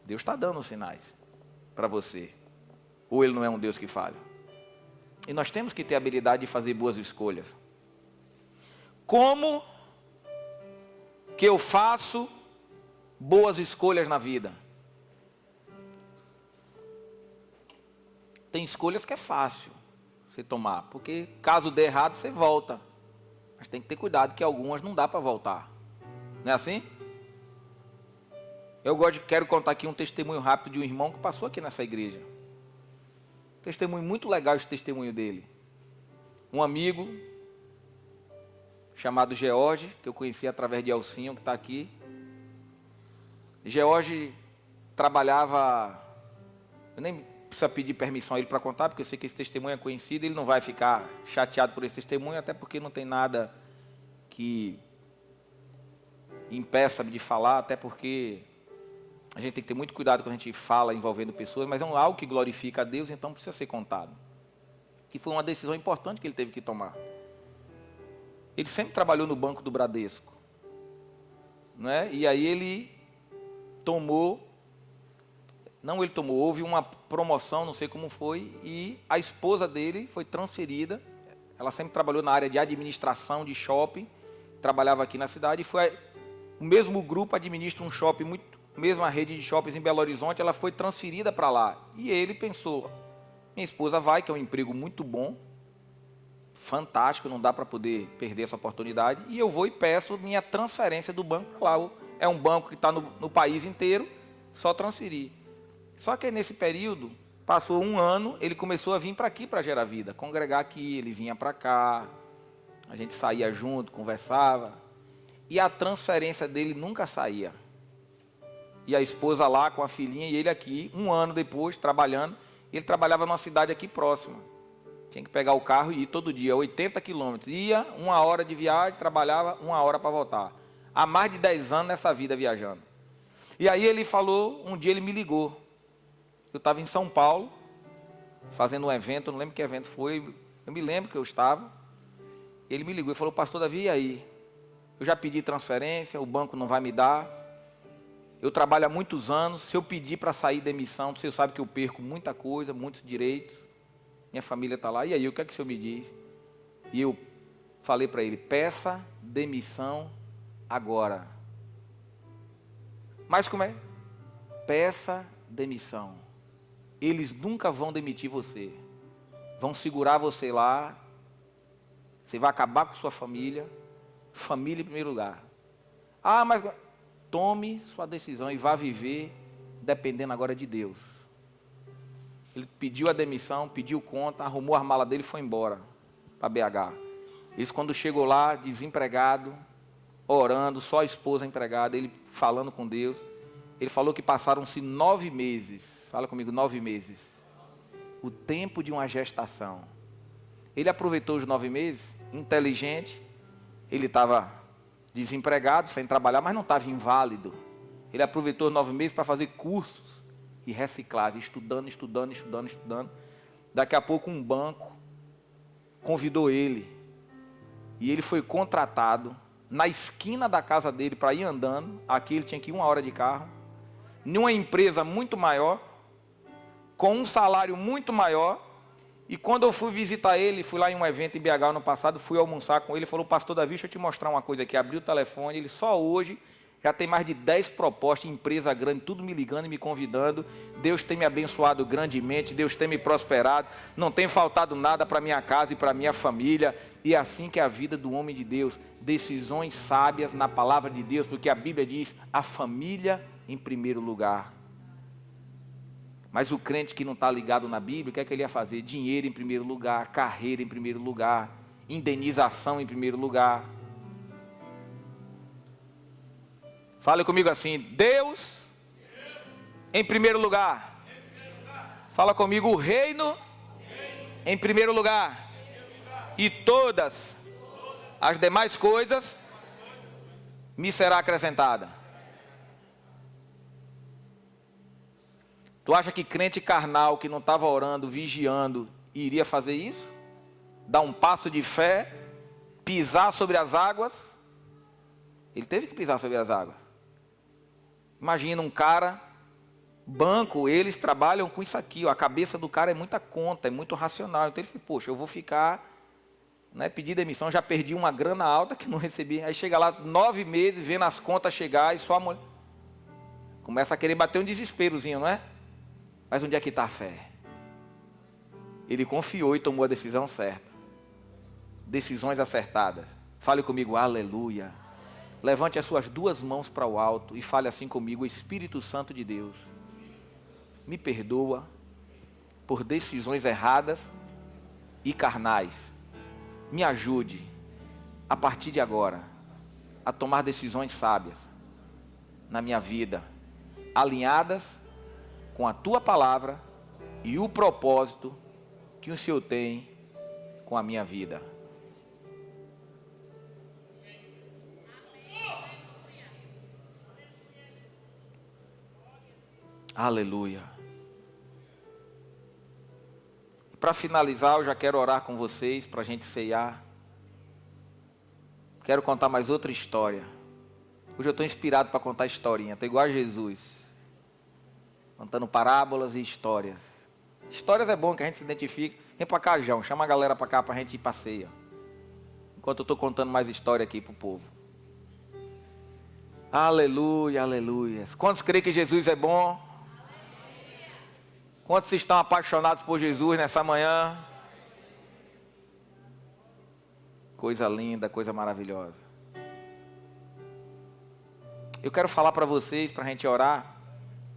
Deus está dando os sinais para você. Ou Ele não é um Deus que falha? E nós temos que ter a habilidade de fazer boas escolhas. Como que eu faço boas escolhas na vida? Tem escolhas que é fácil você tomar, porque caso dê errado, você volta. Mas tem que ter cuidado que algumas não dá para voltar. Não é assim? Quero contar aqui um testemunho rápido de um irmão que passou aqui nessa igreja. Testemunho muito legal esse testemunho dele. Um amigo chamado George, que eu conheci através de Elcinho, que está aqui. George trabalhava, eu nem preciso pedir permissão a ele para contar, porque eu sei que esse testemunho é conhecido, ele não vai ficar chateado por esse testemunho, até porque não tem nada que impeça-me de falar, até porque a gente tem que ter muito cuidado quando a gente fala envolvendo pessoas, mas é algo que glorifica a Deus, então precisa ser contado. Que foi uma decisão importante que ele teve que tomar. Ele sempre trabalhou no banco do Bradesco, né? E aí houve uma promoção, não sei como foi, e a esposa dele foi transferida. Ela sempre trabalhou na área de administração de shopping, trabalhava aqui na cidade, o mesmo grupo administra um shopping, mesma rede de shoppings em Belo Horizonte, ela foi transferida para lá. E ele pensou, minha esposa vai, que é um emprego muito bom, fantástico, não dá para poder perder essa oportunidade, e eu vou e peço minha transferência do banco para lá. É um banco que está no país inteiro, só transferir. Só que nesse período, passou um ano, ele começou a vir para aqui, para Gerar Vida, congregar aqui, ele vinha para cá, a gente saía junto, conversava, e a transferência dele nunca saía. E a esposa lá com a filhinha e ele aqui, um ano depois, trabalhando, ele trabalhava numa cidade aqui próxima. Tinha que pegar o carro e ir todo dia, 80 quilômetros. Ia, 1 hora de viagem, trabalhava 1 hora para voltar. Há mais de 10 anos nessa vida viajando. E aí ele falou, um dia ele me ligou. Eu estava em São Paulo, fazendo um evento, eu não lembro que evento foi, eu me lembro que eu estava. Ele me ligou e falou, pastor Davi, e aí? Eu já pedi transferência, o banco não vai me dar. Eu trabalho há muitos anos, se eu pedir para sair demissão, você sabe que eu perco muita coisa, muitos direitos. Minha família está lá, e aí, o que é que o senhor me diz? E eu falei para ele, peça demissão agora. Mas como é? Peça demissão. Eles nunca vão demitir você. Vão segurar você lá. Você vai acabar com sua família. Família em primeiro lugar. Ah, mas tome sua decisão e vá viver dependendo agora de Deus. Ele pediu a demissão, pediu conta, arrumou a mala dele e foi embora para BH. Isso quando chegou lá, desempregado, orando, só a esposa empregada, ele falando com Deus. Ele falou que passaram-se 9 meses. Fala comigo, 9 meses. O tempo de uma gestação. Ele aproveitou os 9 meses, inteligente. Ele estava desempregado, sem trabalhar, mas não estava inválido. Ele aproveitou os 9 meses para fazer cursos e reciclagem, estudando. Daqui a pouco um banco convidou ele. E ele foi contratado na esquina da casa dele para ir andando. Aqui ele tinha que ir 1 hora de carro. Numa empresa muito maior, com um salário muito maior. E quando eu fui visitar ele, fui lá em um evento em BH no passado, fui almoçar com ele, falou, pastor Davi, deixa eu te mostrar uma coisa aqui. Abriu o telefone, ele só hoje já tem mais de 10 propostas, empresa grande, tudo me ligando e me convidando. Deus tem me abençoado grandemente, Deus tem me prosperado, não tem faltado nada para minha casa e para minha família. E é assim que é a vida do homem de Deus, decisões sábias na palavra de Deus, porque a Bíblia diz, a família em primeiro lugar. Mas o crente que não está ligado na Bíblia, o que é que ele ia fazer? Dinheiro em primeiro lugar, carreira em primeiro lugar, indenização em primeiro lugar. Fale comigo assim, Deus em primeiro lugar. Fala comigo, o reino em primeiro lugar. E todas as demais coisas me será acrescentada. Tu acha que crente carnal que não estava orando, vigiando, iria fazer isso? Dar um passo de fé, pisar sobre as águas? Ele teve que pisar sobre as águas. Imagina um cara, banco, eles trabalham com isso aqui, ó, a cabeça do cara é muita conta, é muito racional. Então ele falou, poxa, eu vou ficar, né, pedir demissão, já perdi uma grana alta que não recebi. Aí chega lá 9 meses, vendo as contas chegar e só a mulher começa a querer bater um desesperozinho, não é? Mas onde é que está a fé? Ele confiou e tomou a decisão certa. Decisões acertadas. Fale comigo, aleluia. Levante as suas 2 mãos para o alto e fale assim comigo, Espírito Santo de Deus, me perdoa por decisões erradas e carnais. Me ajude, a partir de agora, a tomar decisões sábias na minha vida, alinhadas com a Tua palavra e o propósito que o Senhor tem com a minha vida. Aleluia. Para finalizar, eu já quero orar com vocês para a gente ceiar. Quero contar mais outra história. Hoje eu estou inspirado para contar historinha. Estou igual a Jesus, contando parábolas e histórias. Histórias é bom que a gente se identifica. Vem para cá, João. Chama a galera para cá para a gente ir passeia. Enquanto eu estou contando mais história aqui para o povo. Aleluia, aleluia. Quantos creem que Jesus é bom? Quantos estão apaixonados por Jesus nessa manhã? Coisa linda, coisa maravilhosa. Eu quero falar para vocês, para a gente orar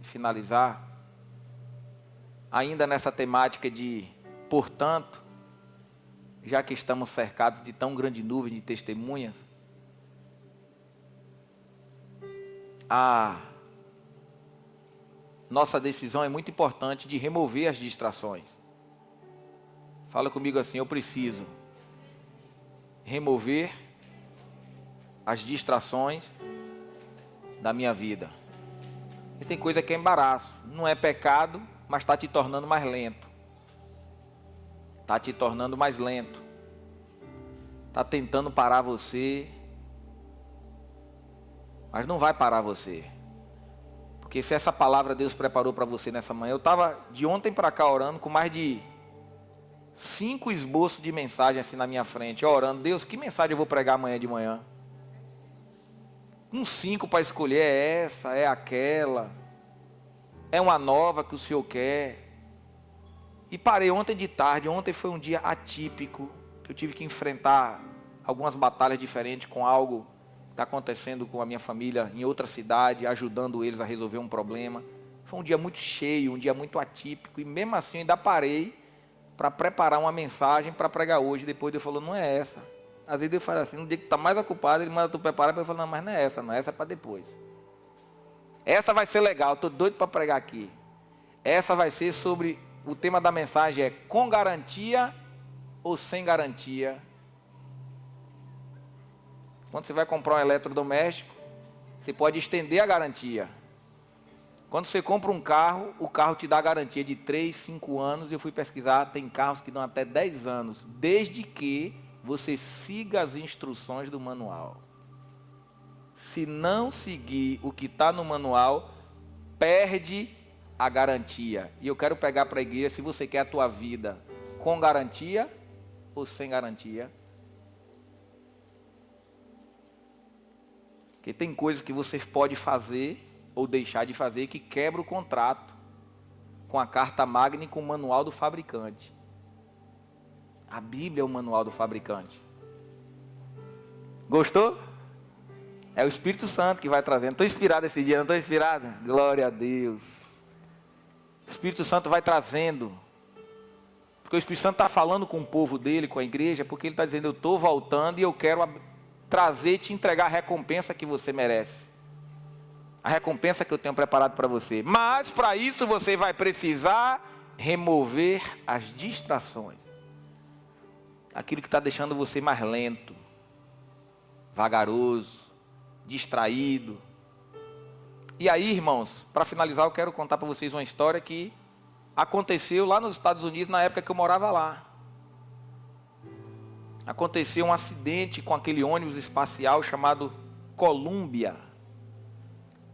e finalizar, ainda nessa temática de, portanto, já que estamos cercados de tão grande nuvem de testemunhas, nossa decisão é muito importante de remover as distrações. Fala comigo assim, eu preciso remover as distrações da minha vida. E tem coisa que é embaraço, não é pecado, mas está te tornando mais lento. Está te tornando mais lento. Está tentando parar você, mas não vai parar você. Porque se essa palavra Deus preparou para você nessa manhã, eu estava de ontem para cá orando com mais de 5 esboços de mensagem assim na minha frente, orando, Deus, que mensagem eu vou pregar amanhã de manhã? Com 5 para escolher, é essa, é aquela, é uma nova que o Senhor quer. E parei ontem de tarde, ontem foi um dia atípico, que eu tive que enfrentar algumas batalhas diferentes com algo que está acontecendo com a minha família em outra cidade, ajudando eles a resolver um problema. Foi um dia muito cheio, um dia muito atípico, e mesmo assim ainda parei para preparar uma mensagem para pregar hoje. Depois Deus falou, não é essa. Às vezes Deus fala assim, no dia que está mais ocupado, Ele manda tu preparar, para eu falar, não, mas não é essa, não, essa é para depois. Essa vai ser legal, estou doido para pregar aqui. Essa vai ser sobre, o tema da mensagem é com garantia ou sem garantia. Quando você vai comprar um eletrodoméstico, você pode estender a garantia. Quando você compra um carro, o carro te dá a garantia de 3, 5 anos. Eu fui pesquisar, tem carros que dão até 10 anos, desde que você siga as instruções do manual. Se não seguir o que está no manual, perde a garantia. E eu quero pegar para a igreja, se você quer a tua vida com garantia ou sem garantia. Porque tem coisas que você pode fazer ou deixar de fazer que quebra o contrato com a carta magna e com o manual do fabricante. A Bíblia é o manual do fabricante. Gostou? É o Espírito Santo que vai trazendo. Estou inspirado esse dia, não estou inspirado? Glória a Deus. O Espírito Santo vai trazendo. Porque o Espírito Santo está falando com o povo dele, com a igreja, porque ele está dizendo, eu estou voltando e eu quero trazer e te entregar a recompensa que você merece. A recompensa que eu tenho preparado para você. Mas para isso você vai precisar remover as distrações. Aquilo que está deixando você mais lento, vagaroso, distraído. E aí, irmãos, para finalizar, eu quero contar para vocês uma história que aconteceu lá nos Estados Unidos na época que eu morava lá. Aconteceu um acidente com aquele ônibus espacial chamado Columbia.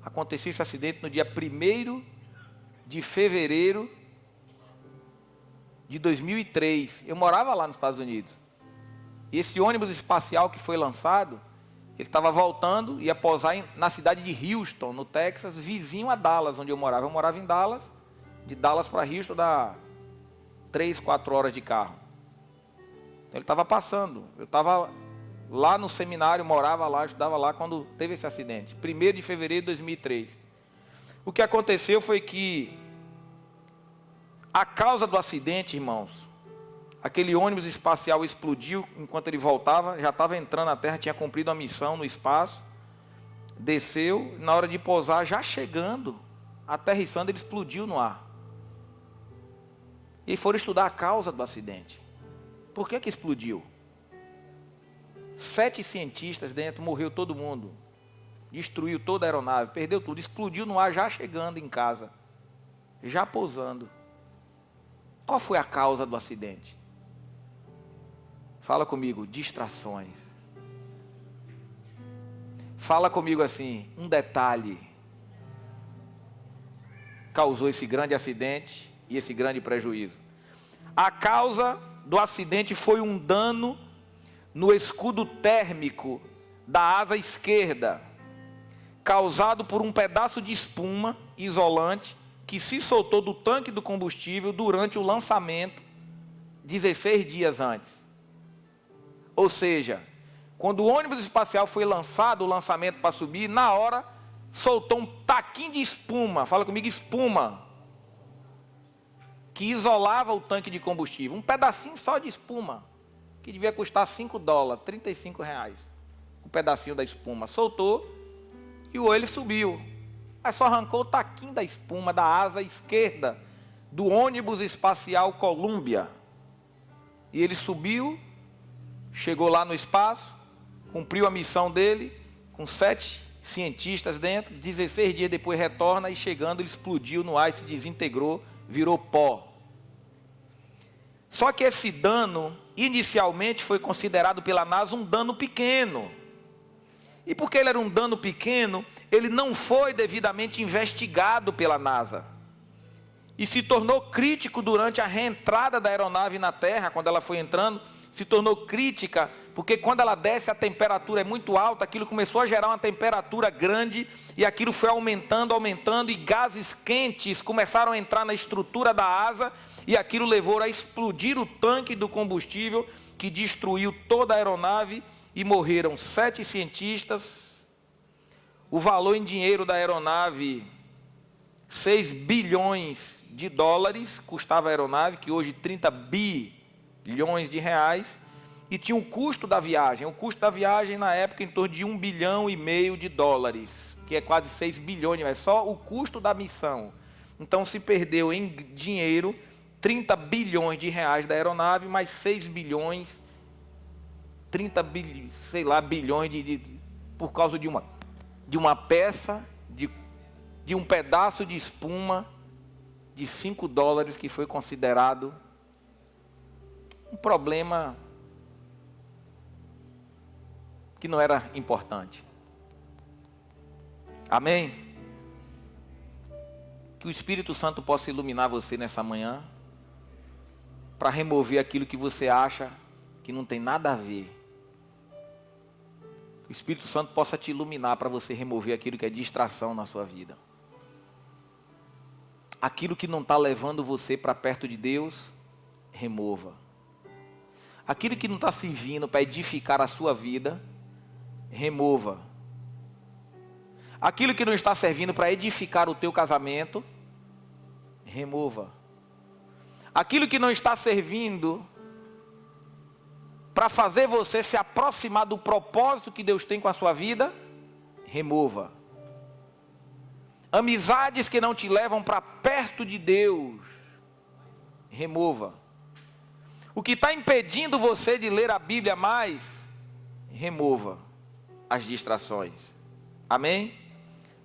Aconteceu esse acidente no dia 1º de fevereiro de 2003. Eu morava lá nos Estados Unidos. E esse ônibus espacial que foi lançado, ele estava voltando, ia pousar na cidade de Houston, no Texas, vizinho a Dallas, onde eu morava. Eu morava em Dallas. De Dallas para Houston dá 3, 4 horas de carro. Então ele estava passando. Eu estava lá no seminário, morava lá, estudava lá quando teve esse acidente. 1º de fevereiro de 2003. O que aconteceu foi que a causa do acidente, irmãos, aquele ônibus espacial explodiu enquanto ele voltava, já estava entrando na Terra, tinha cumprido a missão no espaço, desceu, na hora de pousar, já chegando, aterrissando, ele explodiu no ar. E foram estudar a causa do acidente. Por que que explodiu? 7 cientistas dentro, morreu todo mundo. Destruiu toda a aeronave, perdeu tudo. Explodiu no ar já chegando em casa. Já pousando. Qual foi a causa do acidente? Fala comigo, distrações. Fala comigo assim, um detalhe causou esse grande acidente e esse grande prejuízo. A causa do acidente foi um dano no escudo térmico da asa esquerda, causado por um pedaço de espuma isolante que se soltou do tanque do combustível durante o lançamento 16 dias antes. Ou seja, quando o ônibus espacial foi lançado, o lançamento para subir, na hora soltou um taquinho de espuma, fala comigo, espuma, que isolava o tanque de combustível, um pedacinho só de espuma, que devia custar $5, R$35, um pedacinho da espuma, soltou e o ele subiu, mas só arrancou o taquinho da espuma da asa esquerda do ônibus espacial Columbia, e ele subiu, chegou lá no espaço, cumpriu a missão dele, com 7 cientistas dentro, 16 dias depois retorna e chegando ele explodiu no ar e se desintegrou, virou pó. Só que esse dano, inicialmente foi considerado pela NASA um dano pequeno. E porque ele era um dano pequeno, ele não foi devidamente investigado pela NASA. E se tornou crítico durante a reentrada da aeronave na Terra, quando ela foi entrando, se tornou crítica, porque quando ela desce a temperatura é muito alta, aquilo começou a gerar uma temperatura grande, e aquilo foi aumentando, aumentando, e gases quentes começaram a entrar na estrutura da asa, e aquilo levou a explodir o tanque do combustível, que destruiu toda a aeronave, e morreram 7 cientistas. O valor em dinheiro da aeronave, 6 bilhões de dólares, custava a aeronave, que hoje 30 bilhões de reais, e tinha o custo da viagem. O custo da viagem na época em torno de 1,5 bilhão de dólares, que é quase 6 bilhões, é só o custo da missão. Então se perdeu em dinheiro 30 bilhões de reais da aeronave, mais 6 bilhões, 30 bilhões, sei lá, bilhões por causa de uma peça, de um pedaço de espuma de $5 que foi considerado um problema que não era importante. Amém? Que o Espírito Santo possa iluminar você nessa manhã, para remover aquilo que você acha que não tem nada a ver. Que o Espírito Santo possa te iluminar para você remover aquilo que é distração na sua vida. Aquilo que não está levando você para perto de Deus, remova. Aquilo que não está servindo para edificar a sua vida, remova. Aquilo que não está servindo para edificar o teu casamento, remova. Aquilo que não está servindo para fazer você se aproximar do propósito que Deus tem com a sua vida, remova. Amizades que não te levam para perto de Deus, remova. O que está impedindo você de ler a Bíblia mais, remova as distrações. Amém?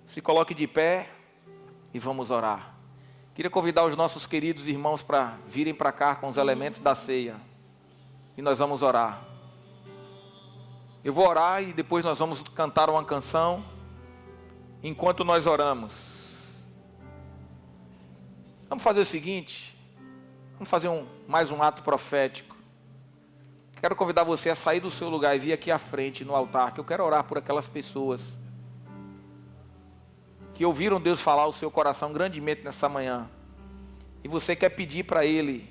Se coloque de pé e vamos orar. Queria convidar os nossos queridos irmãos para virem para cá com os elementos da ceia. E nós vamos orar. Eu vou orar e depois nós vamos cantar uma canção. Enquanto nós oramos, vamos fazer o seguinte. Vamos fazer mais um ato profético. Quero convidar você a sair do seu lugar e vir aqui à frente no altar, que eu quero orar por aquelas pessoas que ouviram Deus falar ao seu coração grandemente nessa manhã. E você quer pedir para Ele